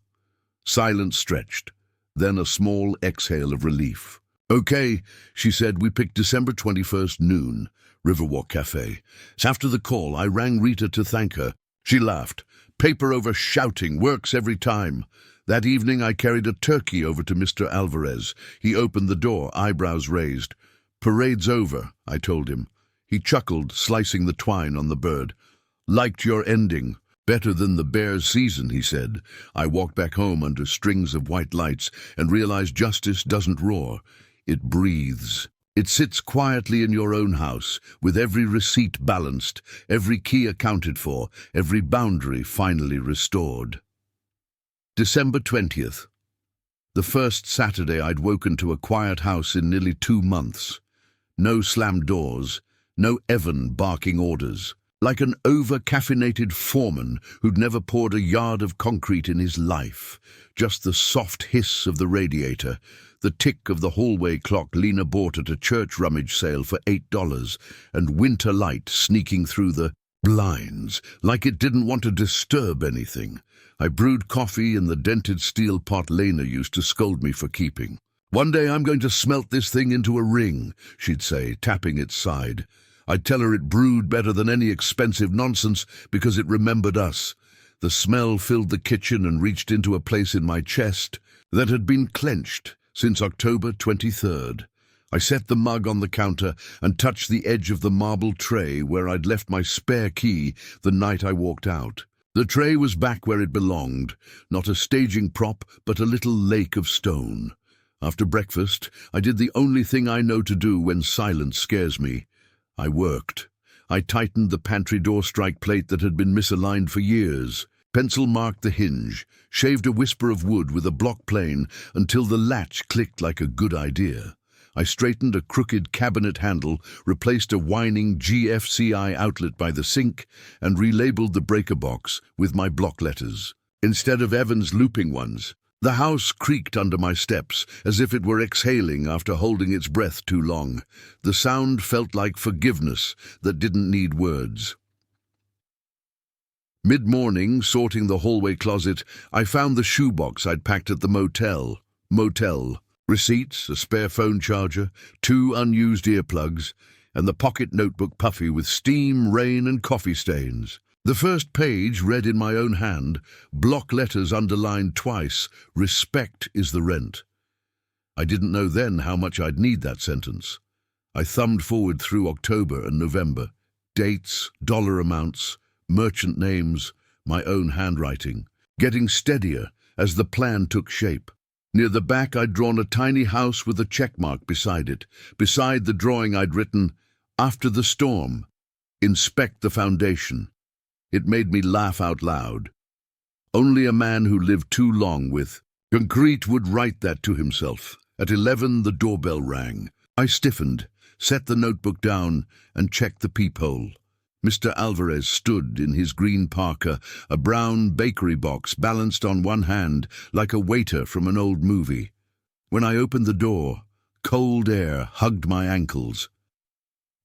Silence stretched, then a small exhale of relief. "Okay," she said. We picked December 21st noon, Riverwalk Cafe. After the call, I rang Rita to thank her. She laughed. "Paper over shouting works every time." That evening, I carried a turkey over to Mr. Alvarez. He opened the door, eyebrows raised. "Parade's over," I told him. He chuckled, slicing the twine on the bird. "Liked your ending. Better than the Bears' season," he said. I walked back home under strings of white lights and realized justice doesn't roar. It breathes. It sits quietly in your own house, with every receipt balanced, every key accounted for, every boundary finally restored. December 20th. The first Saturday I'd woken to a quiet house in nearly 2 months. No slammed doors, no Evan barking orders. Like an over-caffeinated foreman who'd never poured a yard of concrete in his life. Just the soft hiss of the radiator, the tick of the hallway clock Lena bought at a church rummage sale for $8, and winter light sneaking through the blinds, like it didn't want to disturb anything. I brewed coffee in the dented steel pot Lena used to scold me for keeping. "One day I'm going to smelt this thing into a ring," she'd say, tapping its side. I'd tell her it brewed better than any expensive nonsense because it remembered us. The smell filled the kitchen and reached into a place in my chest that had been clenched since October 23rd. I set the mug on the counter and touched the edge of the marble tray where I'd left my spare key the night I walked out. The tray was back where it belonged, not a staging prop, but a little lake of stone. After breakfast, I did the only thing I know to do when silence scares me. I worked. I tightened the pantry door strike plate that had been misaligned for years, pencil marked the hinge, shaved a whisper of wood with a block plane until the latch clicked like a good idea. I straightened a crooked cabinet handle, replaced a whining GFCI outlet by the sink, and relabeled the breaker box with my block letters, instead of Evans' looping ones. The house creaked under my steps, as if it were exhaling after holding its breath too long. The sound felt like forgiveness that didn't need words. Mid-morning, sorting the hallway closet, I found the shoebox I'd packed at the motel. Receipts, a spare phone charger, 2 unused earplugs, and the pocket notebook puffy with steam, rain, and coffee stains. The first page read in my own hand, block letters underlined twice, "Respect is the rent." I didn't know then how much I'd need that sentence. I thumbed forward through October and November. Dates, dollar amounts, merchant names, my own handwriting, getting steadier as the plan took shape. Near the back, I'd drawn a tiny house with a checkmark beside it. Beside the drawing, I'd written, "After the storm, inspect the foundation." It made me laugh out loud. Only a man who lived too long with concrete would write that to himself. At 11, the doorbell rang. I stiffened, set the notebook down, and checked the peephole. Mr. Alvarez stood in his green parka, a brown bakery box balanced on one hand like a waiter from an old movie. When I opened the door, cold air hugged my ankles.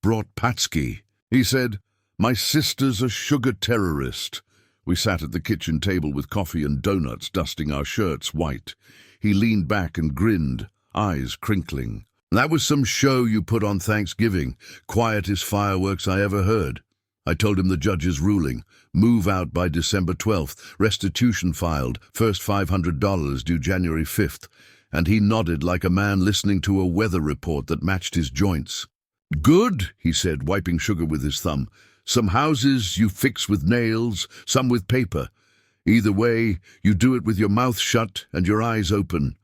"Brought Patsky," he said. "My sister's a sugar terrorist." We sat at the kitchen table with coffee and donuts dusting our shirts white. He leaned back and grinned, eyes crinkling. "That was some show you put on Thanksgiving. Quietest fireworks I ever heard." I told him the judge's ruling. Move out by December 12th, restitution filed, first $500 due January 5th, and he nodded like a man listening to a weather report that matched his joints. "Good," he said, wiping sugar with his thumb. "Some houses you fix with nails, some with paper. Either way, you do it with your mouth shut and your eyes open."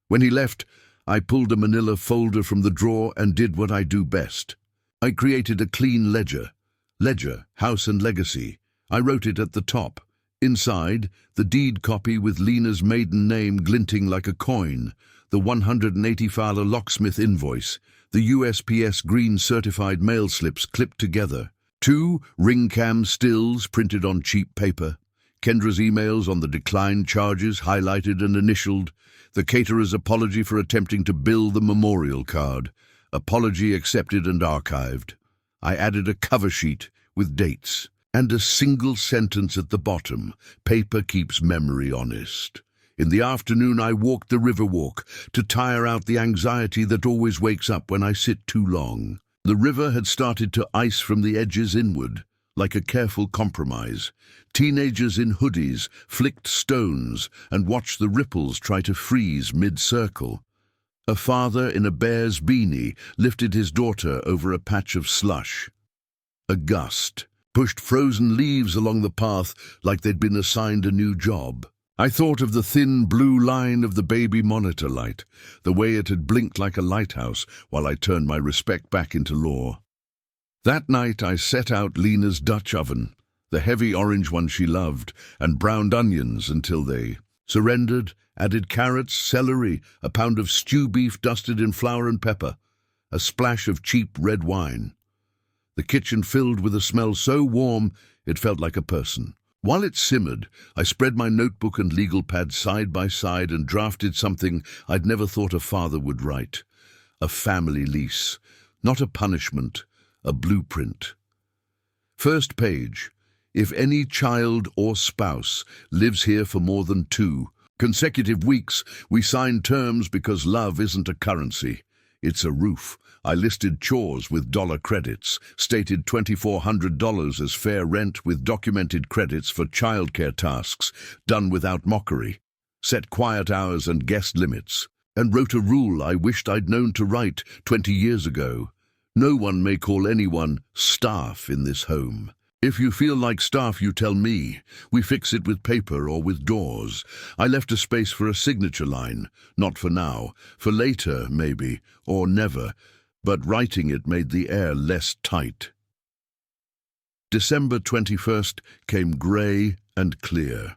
When he left, I pulled a manila folder from the drawer and did what I do best. I created a clean ledger. Ledger, House and Legacy. I wrote it at the top. Inside, the deed copy with Lena's maiden name glinting like a coin, the $180 locksmith invoice, the USPS green certified mail slips clipped together, 2 ring cam stills printed on cheap paper, Kendra's emails on the declined charges highlighted and initialed, the caterer's apology for attempting to bill the memorial card, apology accepted and archived. I added a cover sheet with dates and a single sentence at the bottom, "Paper keeps memory honest." In the afternoon, I walked the Riverwalk to tire out the anxiety that always wakes up when I sit too long. The river had started to ice from the edges inward, like a careful compromise. Teenagers in hoodies flicked stones and watched the ripples try to freeze mid-circle. A father in a bear's beanie lifted his daughter over a patch of slush. A gust pushed frozen leaves along the path like they'd been assigned a new job. I thought of the thin blue line of the baby monitor light, the way it had blinked like a lighthouse while I turned my respect back into law. That night I set out Lena's Dutch oven, the heavy orange one she loved, and browned onions until they surrendered, added carrots, celery, a pound of stew beef dusted in flour and pepper, a splash of cheap red wine. The kitchen filled with a smell so warm it felt like a person. While it simmered, I spread my notebook and legal pad side by side and drafted something I'd never thought a father would write. A family lease, not a punishment, a blueprint. First page. If any child or spouse lives here for more than 2 consecutive weeks, we sign terms because love isn't a currency. It's a roof. I listed chores with dollar credits, stated $2,400 as fair rent with documented credits for childcare tasks, done without mockery. Set quiet hours and guest limits. and wrote a rule I wished I'd known to write 20 years ago. No one may call anyone staff in this home. If you feel like staff, you tell me. We fix it with paper or with doors. I left a space for a signature line. Not for now. For later, maybe. Or never. But writing it made the air less tight. December 21st came grey and clear.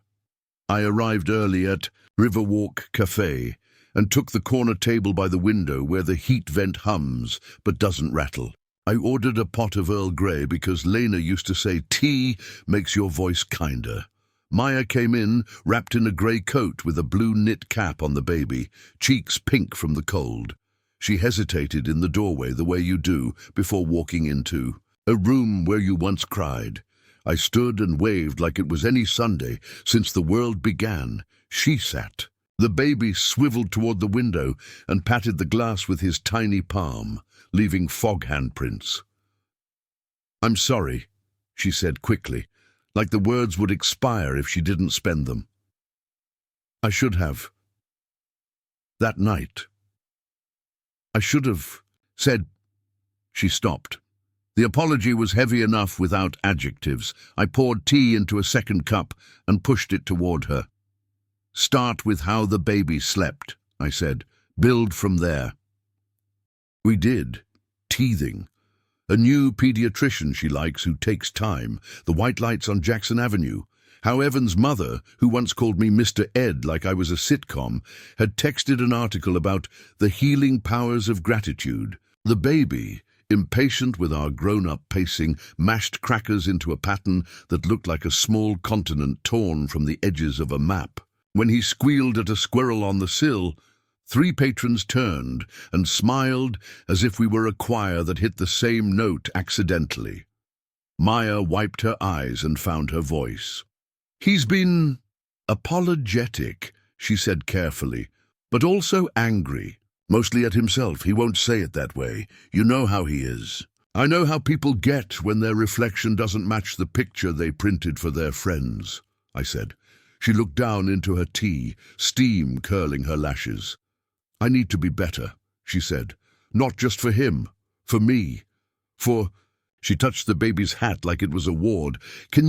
I arrived early at Riverwalk Cafe and took the corner table by the window where the heat vent hums but doesn't rattle. I ordered a pot of Earl Grey because Lena used to say tea makes your voice kinder. Maya came in, wrapped in a grey coat with a blue knit cap on the baby, cheeks pink from the cold. She hesitated in the doorway the way you do before walking into a room where you once cried. I stood and waved like it was any Sunday since the world began. She sat. The baby swiveled toward the window and patted the glass with his tiny palm, leaving fog handprints. "I'm sorry," she said quickly, like the words would expire if she didn't spend them. "I should have. That night. I should have said—" She stopped. The apology was heavy enough without adjectives. I poured tea into a second cup and pushed it toward her. "Start with how the baby slept," I said. "Build from there." We did. Teething. A new pediatrician she likes who takes time. The white lights on Jackson Avenue. How Evan's mother, who once called me Mr. Ed like I was a sitcom, had texted an article about the healing powers of gratitude. The baby, impatient with our grown-up pacing, mashed crackers into a pattern that looked like a small continent torn from the edges of a map. When he squealed at a squirrel on the sill, 3 patrons turned and smiled as if we were a choir that hit the same note accidentally. Maya wiped her eyes and found her voice. "He's been apologetic," she said carefully, "but also angry. Mostly at himself. He won't say it that way. You know how he is. I know how people get when their reflection doesn't match the picture they printed for their friends," I said. She looked down into her tea, steam curling her lashes. "I need to be better," she said. "Not just for him. For me. For—" She touched the baby's hat like it was a ward. Can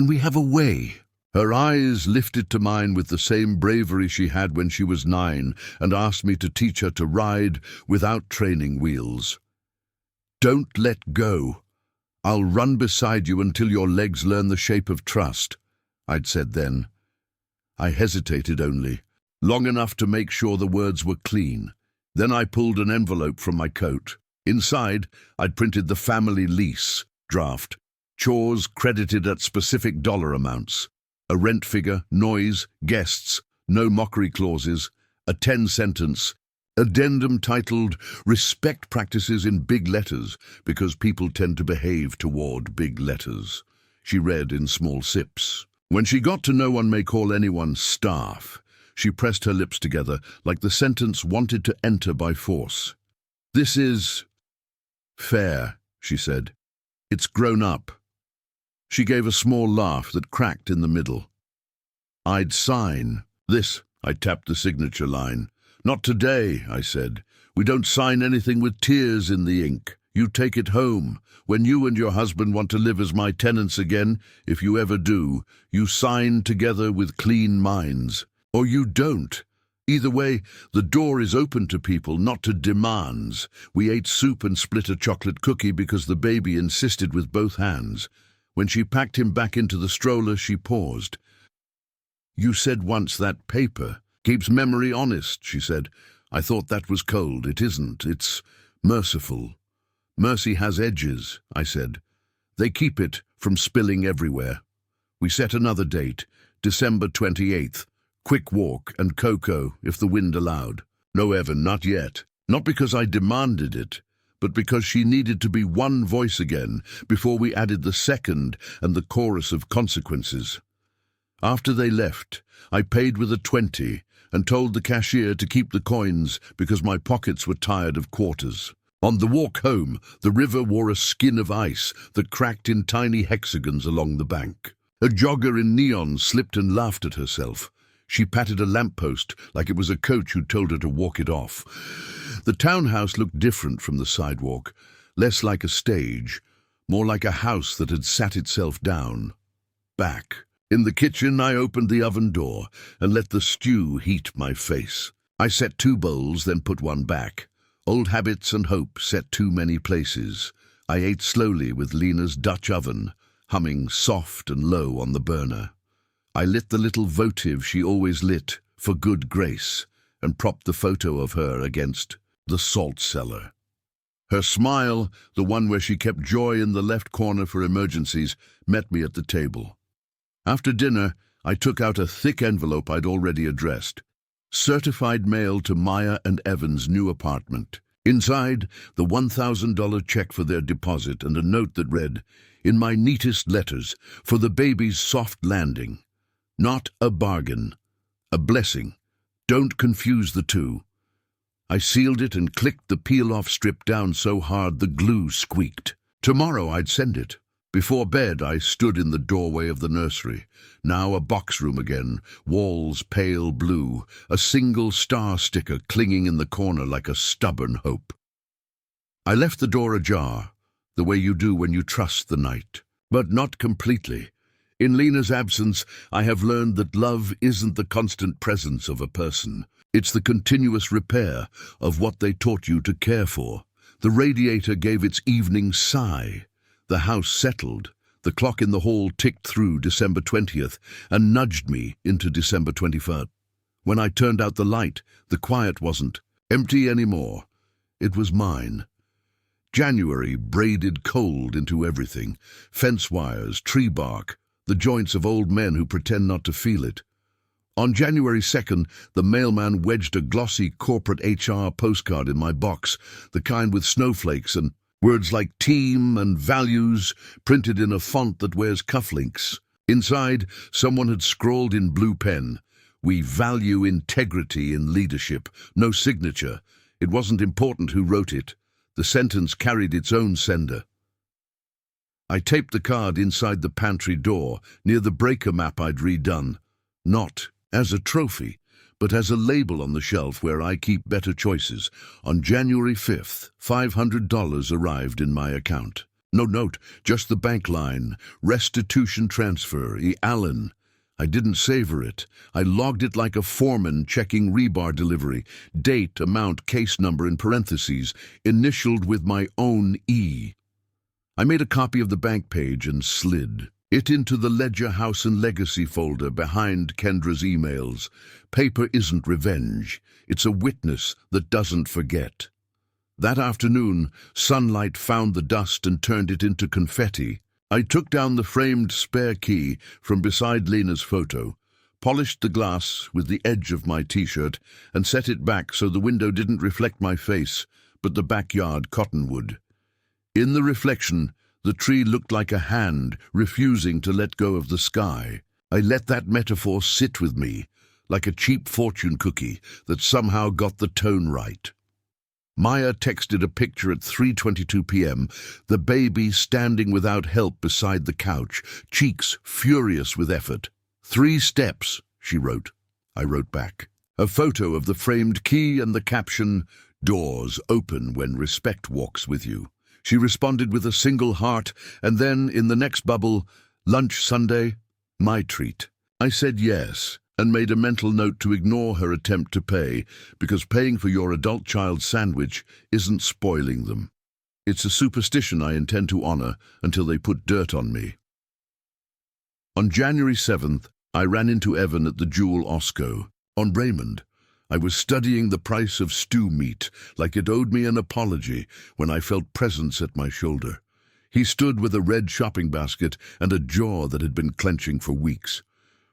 we have a way?" Her eyes lifted to mine with the same bravery she had when she was 9 and asked me to teach her to ride without training wheels. "Don't let go. I'll run beside you until your legs learn the shape of trust," I'd said then. I hesitated only, long enough to make sure the words were clean. Then I pulled an envelope from my coat. Inside, I'd printed the family lease draft, chores credited at specific dollar amounts, a rent figure, noise, guests, no mockery clauses, a 10-sentence addendum titled "Respect Practices" in big letters because people tend to behave toward big letters. She read in small sips. When she got to "No one may call anyone staff," she pressed her lips together like the sentence wanted to enter by force. "This is fair," she said. "It's grown up." She gave a small laugh that cracked in the middle. "I'd sign this." I tapped the signature line. "Not today," I said. "We don't sign anything with tears in the ink. You take it home. When you and your husband want to live as my tenants again, if you ever do, you sign together with clean minds. Or you don't. Either way, the door is open to people, not to demands. We ate soup and split a chocolate cookie because the baby insisted with both hands. When she packed him back into the stroller, she paused. "You said once that paper keeps memory honest," she said. "I thought that was cold. It isn't. It's merciful." "Mercy has edges," I said. "They keep it from spilling everywhere." We set another date, December 28th. Quick walk and cocoa, if the wind allowed. No, Evan, not yet. Not because I demanded it, but because she needed to be one voice again before we added the second and the chorus of consequences. After they left, I paid with a 20 and told the cashier to keep the coins because my pockets were tired of quarters. On the walk home, the river wore a skin of ice that cracked in tiny hexagons along the bank. A jogger in neon slipped and laughed at herself. She patted a lamppost like it was a coach who'd told her to walk it off. The townhouse looked different from the sidewalk, less like a stage, more like a house that had sat itself down. Back. In the kitchen, I opened the oven door and let the stew heat my face. I set 2 bowls, then put one back. Old habits and hope set too many places. I ate slowly with Lena's Dutch oven, humming soft and low on the burner. I lit the little votive she always lit, for good grace, and propped the photo of her against the salt cellar. Her smile, the one where she kept joy in the left corner for emergencies, met me at the table. After dinner, I took out a thick envelope I'd already addressed. Certified mail to Maya and Evan's new apartment. Inside, the $1,000 check for their deposit and a note that read, in my neatest letters, for the baby's soft landing. Not a bargain. A blessing. Don't confuse the two. I sealed it and clicked the peel-off strip down so hard the glue squeaked. Tomorrow I'd send it. Before bed, I stood in the doorway of the nursery. Now a box room again, walls pale blue, a single star sticker clinging in the corner like a stubborn hope. I left the door ajar, the way you do when you trust the night. But not completely. In Lena's absence, I have learned that love isn't the constant presence of a person. It's the continuous repair of what they taught you to care for. The radiator gave its evening sigh. The house settled. The clock in the hall ticked through December 20th and nudged me into December 21st. When I turned out the light, the quiet wasn't empty anymore. It was mine. January braided cold into everything. Fence wires, tree bark, the joints of old men who pretend not to feel it. On January 2nd, the mailman wedged a glossy corporate HR postcard in my box, the kind with snowflakes and words like team and values printed in a font that wears cufflinks. Inside, someone had scrawled in blue pen, "We value integrity in leadership." No signature. It wasn't important who wrote it. The sentence carried its own sender. I taped the card inside the pantry door, near the breaker map I'd redone. Not as a trophy, but as a label on the shelf where I keep better choices. On January 5th, $500 arrived in my account. No note, just the bank line. Restitution transfer, E. Allen. I didn't savor it. I logged it like a foreman checking rebar delivery. Date, amount, case number in parentheses, initialed with my own E. I made a copy of the bank page and slid it into the Ledger House and Legacy folder behind Kendra's emails. Paper isn't revenge. It's a witness that doesn't forget. That afternoon, sunlight found the dust and turned it into confetti. I took down the framed spare key from beside Lena's photo, polished the glass with the edge of my t-shirt, and set it back so the window didn't reflect my face, but the backyard cottonwood. In the reflection, the tree looked like a hand refusing to let go of the sky. I let that metaphor sit with me, like a cheap fortune cookie that somehow got the tone right. Maya texted a picture at 3:22 p.m., the baby standing without help beside the couch, cheeks furious with effort. 3 steps, she wrote. I wrote back. A photo of the framed key and the caption, "Doors open when respect walks with you." She responded with a single heart, and then, in the next bubble, "Lunch Sunday? My treat." I said yes, and made a mental note to ignore her attempt to pay, because paying for your adult child's sandwich isn't spoiling them. It's a superstition I intend to honor until they put dirt on me. On January 7th, I ran into Evan at the Jewel Osco. On Raymond, I was studying the price of stew meat like it owed me an apology when I felt presence at my shoulder. He stood with a red shopping basket and a jaw that had been clenching for weeks.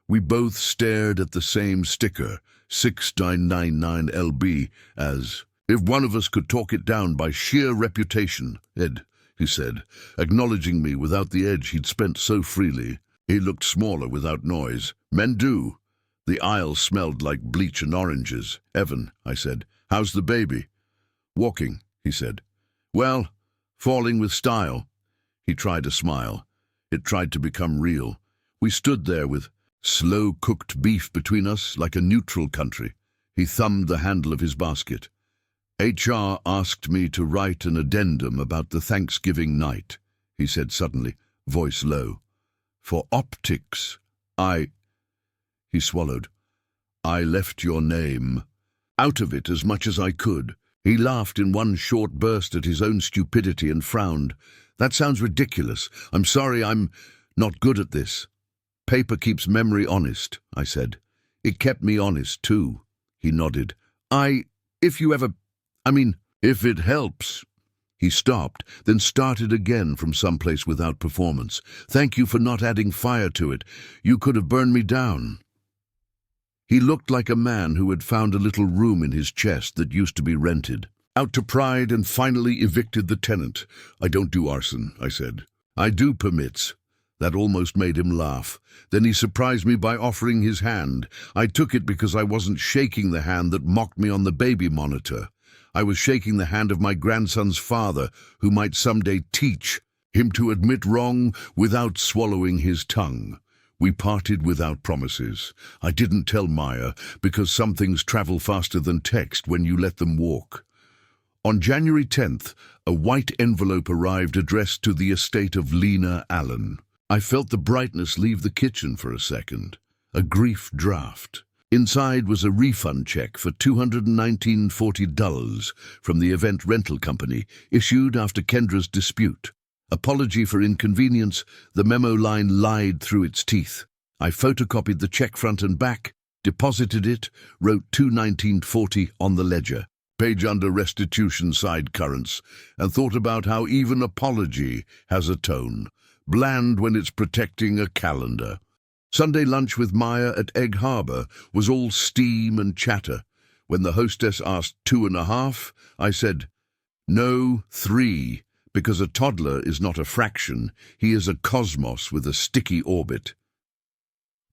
We both stared at the same sticker, 6999LB, as if one of us could talk it down by sheer reputation. "Ed," he said, acknowledging me without the edge he'd spent so freely. He looked smaller without noise. Men do. The aisle smelled like bleach and oranges. "Evan," I said, "how's the baby?" "Walking," he said. "Well, falling with style." He tried a smile. It tried to become real. We stood there with Slow-cooked beef between us like a neutral country. He thumbed the handle of his basket. HR asked me to write an addendum about the Thanksgiving night, he said suddenly, voice low. For optics, He swallowed. I left your name out of it as much as I could. He laughed in one short burst at his own stupidity and frowned. That sounds ridiculous. I'm sorry, I'm not good at this. Paper keeps memory honest, I said. It kept me honest, too. He nodded. If it helps. He stopped, then started again from someplace without performance. Thank you for not adding fire to it. You could have burned me down. He looked like a man who had found a little room in his chest that used to be rented. Out to pride and finally evicted the tenant. I don't do arson, I said. I do permits. That almost made him laugh. Then he surprised me by offering his hand. I took it because I wasn't shaking the hand that mocked me on the baby monitor. I was shaking the hand of my grandson's father, who might someday teach him to admit wrong without swallowing his tongue. We parted without promises. I didn't tell Maya, because some things travel faster than text when you let them walk. On January 10th, a white envelope arrived addressed to the estate of Lena Allen. I felt the brightness leave the kitchen for a second. A grief draft. Inside was a refund check for $219.40 from the event rental company, issued after Kendra's dispute. Apology for inconvenience, the memo line lied through its teeth. I photocopied the check front and back, deposited it, wrote $219.40 on the ledger, page under restitution side currents, and thought about how even apology has a tone, bland when it's protecting a calendar. Sunday lunch with Maya at Egg Harbor was all steam and chatter. When the hostess asked 2.5, I said, no, 3, because a toddler is not a fraction, he is a cosmos with a sticky orbit.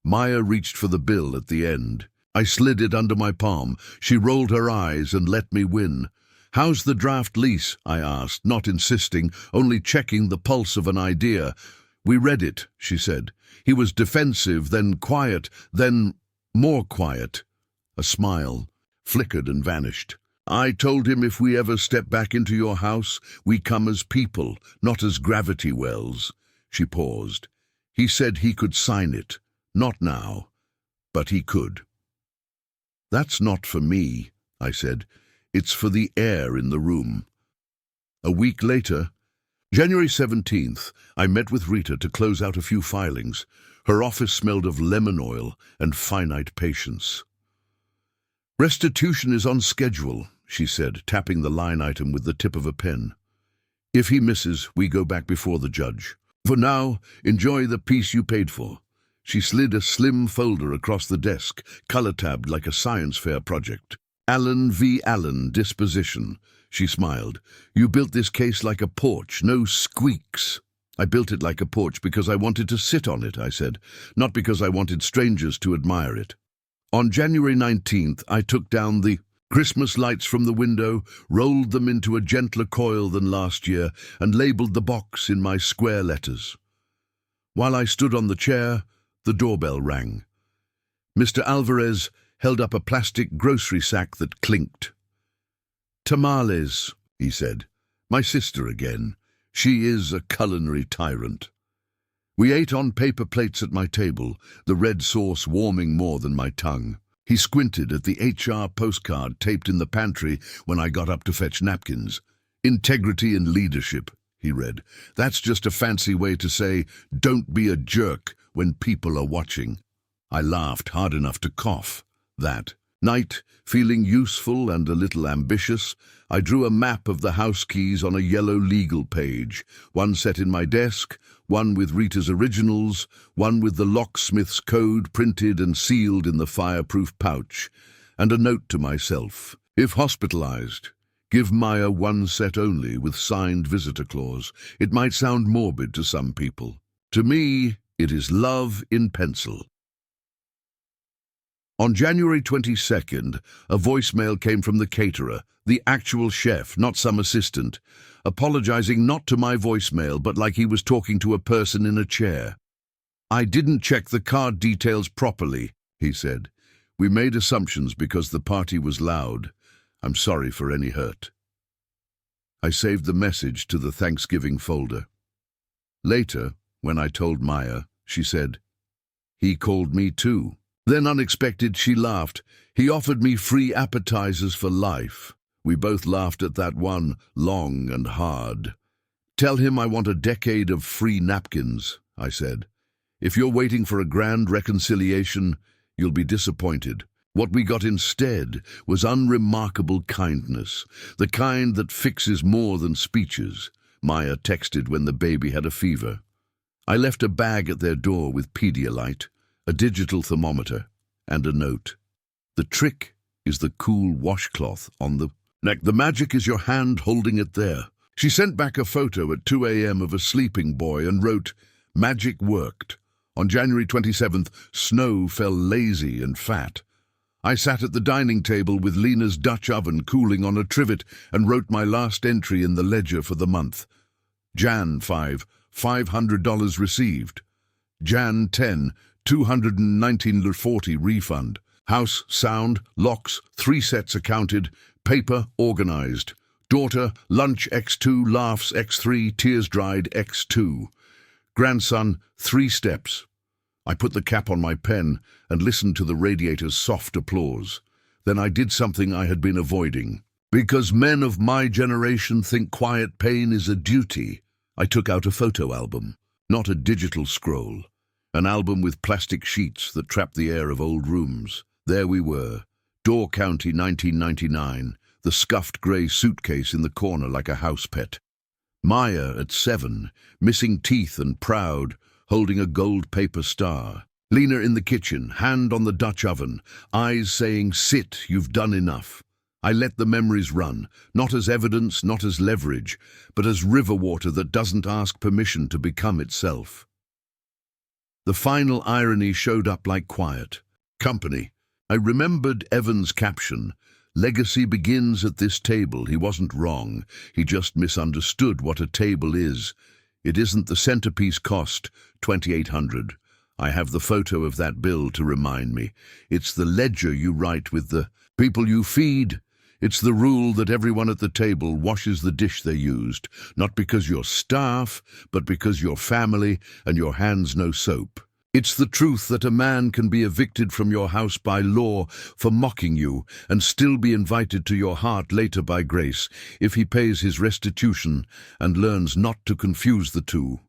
Maya reached for the bill at the end. I slid it under my palm. She rolled her eyes and let me win. How's the draft lease? I asked, not insisting, only checking the pulse of an idea. We read it, she said. He was defensive, then quiet, then more quiet. A smile flickered and vanished. I told him if we ever step back into your house, we come as people, not as gravity wells. She paused. He said he could sign it. Not now, but he could. That's not for me, I said. It's for the air in the room. A week later, January 17th, I met with Rita to close out a few filings. Her office smelled of lemon oil and finite patience. Restitution is on schedule, she said, tapping the line item with the tip of a pen. If he misses, we go back before the judge. For now, enjoy the piece you paid for. She slid a slim folder across the desk, color-tabbed like a science fair project. Allen v. Allen, disposition. She smiled. You built this case like a porch, no squeaks. I built it like a porch because I wanted to sit on it, I said, not because I wanted strangers to admire it. On January 19th, I took down the Christmas lights from the window, rolled them into a gentler coil than last year, and labeled the box in my square letters. While I stood on the chair, the doorbell rang. Mr. Alvarez held up a plastic grocery sack that clinked. Tamales, he said. My sister again. She is a culinary tyrant. We ate on paper plates at my table, the red sauce warming more than my tongue. He squinted at the HR postcard taped in the pantry when I got up to fetch napkins. Integrity and leadership, he read. That's just a fancy way to say, don't be a jerk when people are watching. I laughed hard enough to cough. That night, feeling useful and a little ambitious, I drew a map of the house keys on a yellow legal page, one set in my desk, one with Rita's originals, one with the locksmith's code printed and sealed in the fireproof pouch, and a note to myself. If hospitalized, give Maya one set only with signed visitor clause. It might sound morbid to some people. To me, it is love in pencil. On January 22nd, a voicemail came from the caterer, the actual chef, not some assistant, apologizing not to my voicemail but like he was talking to a person in a chair. "I didn't check the card details properly," he said. "We made assumptions because the party was loud. I'm sorry for any hurt." I saved the message to the Thanksgiving folder. Later, when I told Maya, she said, "He called me too." Then unexpected, she laughed. "He offered me free appetizers for life." We both laughed at that one, long and hard. "Tell him I want a decade of free napkins," I said. "If you're waiting for a grand reconciliation, you'll be disappointed." What we got instead was unremarkable kindness, the kind that fixes more than speeches. Maya texted when the baby had a fever. I left a bag at their door with Pedialyte, a digital thermometer, and a note. The trick is the cool washcloth on the neck. The magic is your hand holding it there. She sent back a photo at 2 a.m. of a sleeping boy and wrote, "Magic worked. On January 27th, snow fell lazy and fat. I sat at the dining table with Lena's Dutch oven cooling on a trivet and wrote my last entry in the ledger for the month. Jan 5, $500 received. Jan 10, $219.40 refund. House sound, locks, 3 sets accounted, paper organized. Daughter, lunch X2, laughs X3, tears dried X2. Grandson, 3 steps. I put the cap on my pen and listened to the radiator's soft applause. Then I did something I had been avoiding. Because men of my generation think quiet pain is a duty, I took out a photo album, not a digital scroll. An album with plastic sheets that trapped the air of old rooms. There we were, Door County, 1999, the scuffed grey suitcase in the corner like a house pet. Maya at 7, missing teeth and proud, holding a gold paper star. Lena in the kitchen, hand on the Dutch oven, eyes saying, "Sit, you've done enough." I let the memories run, not as evidence, not as leverage, but as river water that doesn't ask permission to become itself. The final irony showed up like quiet. Company. I remembered Evan's caption, "Legacy begins at this table." He wasn't wrong. He just misunderstood what a table is. It isn't the centerpiece cost, $2,800. I have the photo of that bill to remind me. It's the ledger you write with the people you feed. It's the rule that everyone at the table washes the dish they used, not because you're staff, but because you're family and your hands know soap. It's the truth that a man can be evicted from your house by law for mocking you and still be invited to your heart later by grace if he pays his restitution and learns not to confuse the two.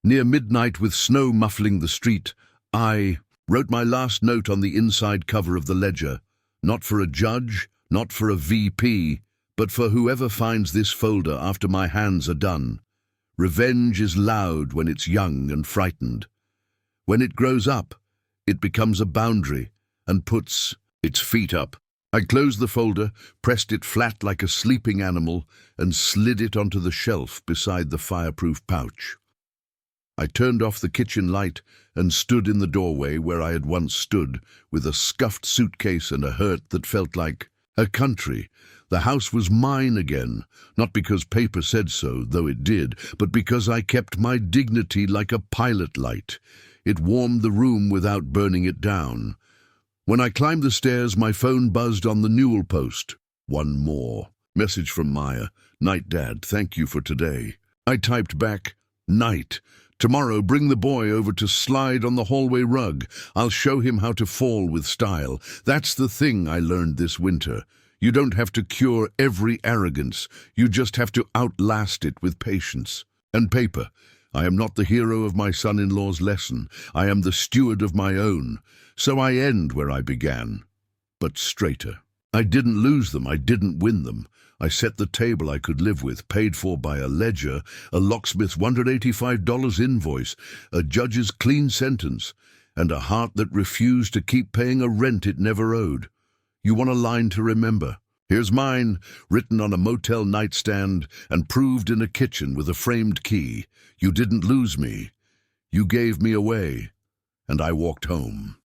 Near midnight, with snow muffling the street, I wrote my last note on the inside cover of the ledger, not for a judge, not for a VP, but for whoever finds this folder after my hands are done. Revenge is loud when it's young and frightened. When it grows up, it becomes a boundary and puts its feet up. I closed the folder, pressed it flat like a sleeping animal, and slid it onto the shelf beside the fireproof pouch. I turned off the kitchen light and stood in the doorway where I had once stood, with a scuffed suitcase and a hurt that felt like a country. The house was mine again, not because paper said so, though it did, but because I kept my dignity like a pilot light. It warmed the room without burning it down. When I climbed the stairs, my phone buzzed on the newel post. One more. Message from Maya. "Night, Dad. Thank you for today." I typed back, "Night. Tomorrow bring the boy over to slide on the hallway rug. I'll show him how to fall with style. That's the thing I learned this winter. You don't have to cure every arrogance. You just have to outlast it with patience." And paper. I am not the hero of my son-in-law's lesson. I am the steward of my own. So I end where I began, but straighter. I didn't lose them. I didn't win them. I set the table I could live with, paid for by a ledger, a locksmith's $185 invoice, a judge's clean sentence, and a heart that refused to keep paying a rent it never owed. You want a line to remember? Here's mine, written on a motel nightstand and proved in a kitchen with a framed key. You didn't lose me. You gave me away, and I walked home.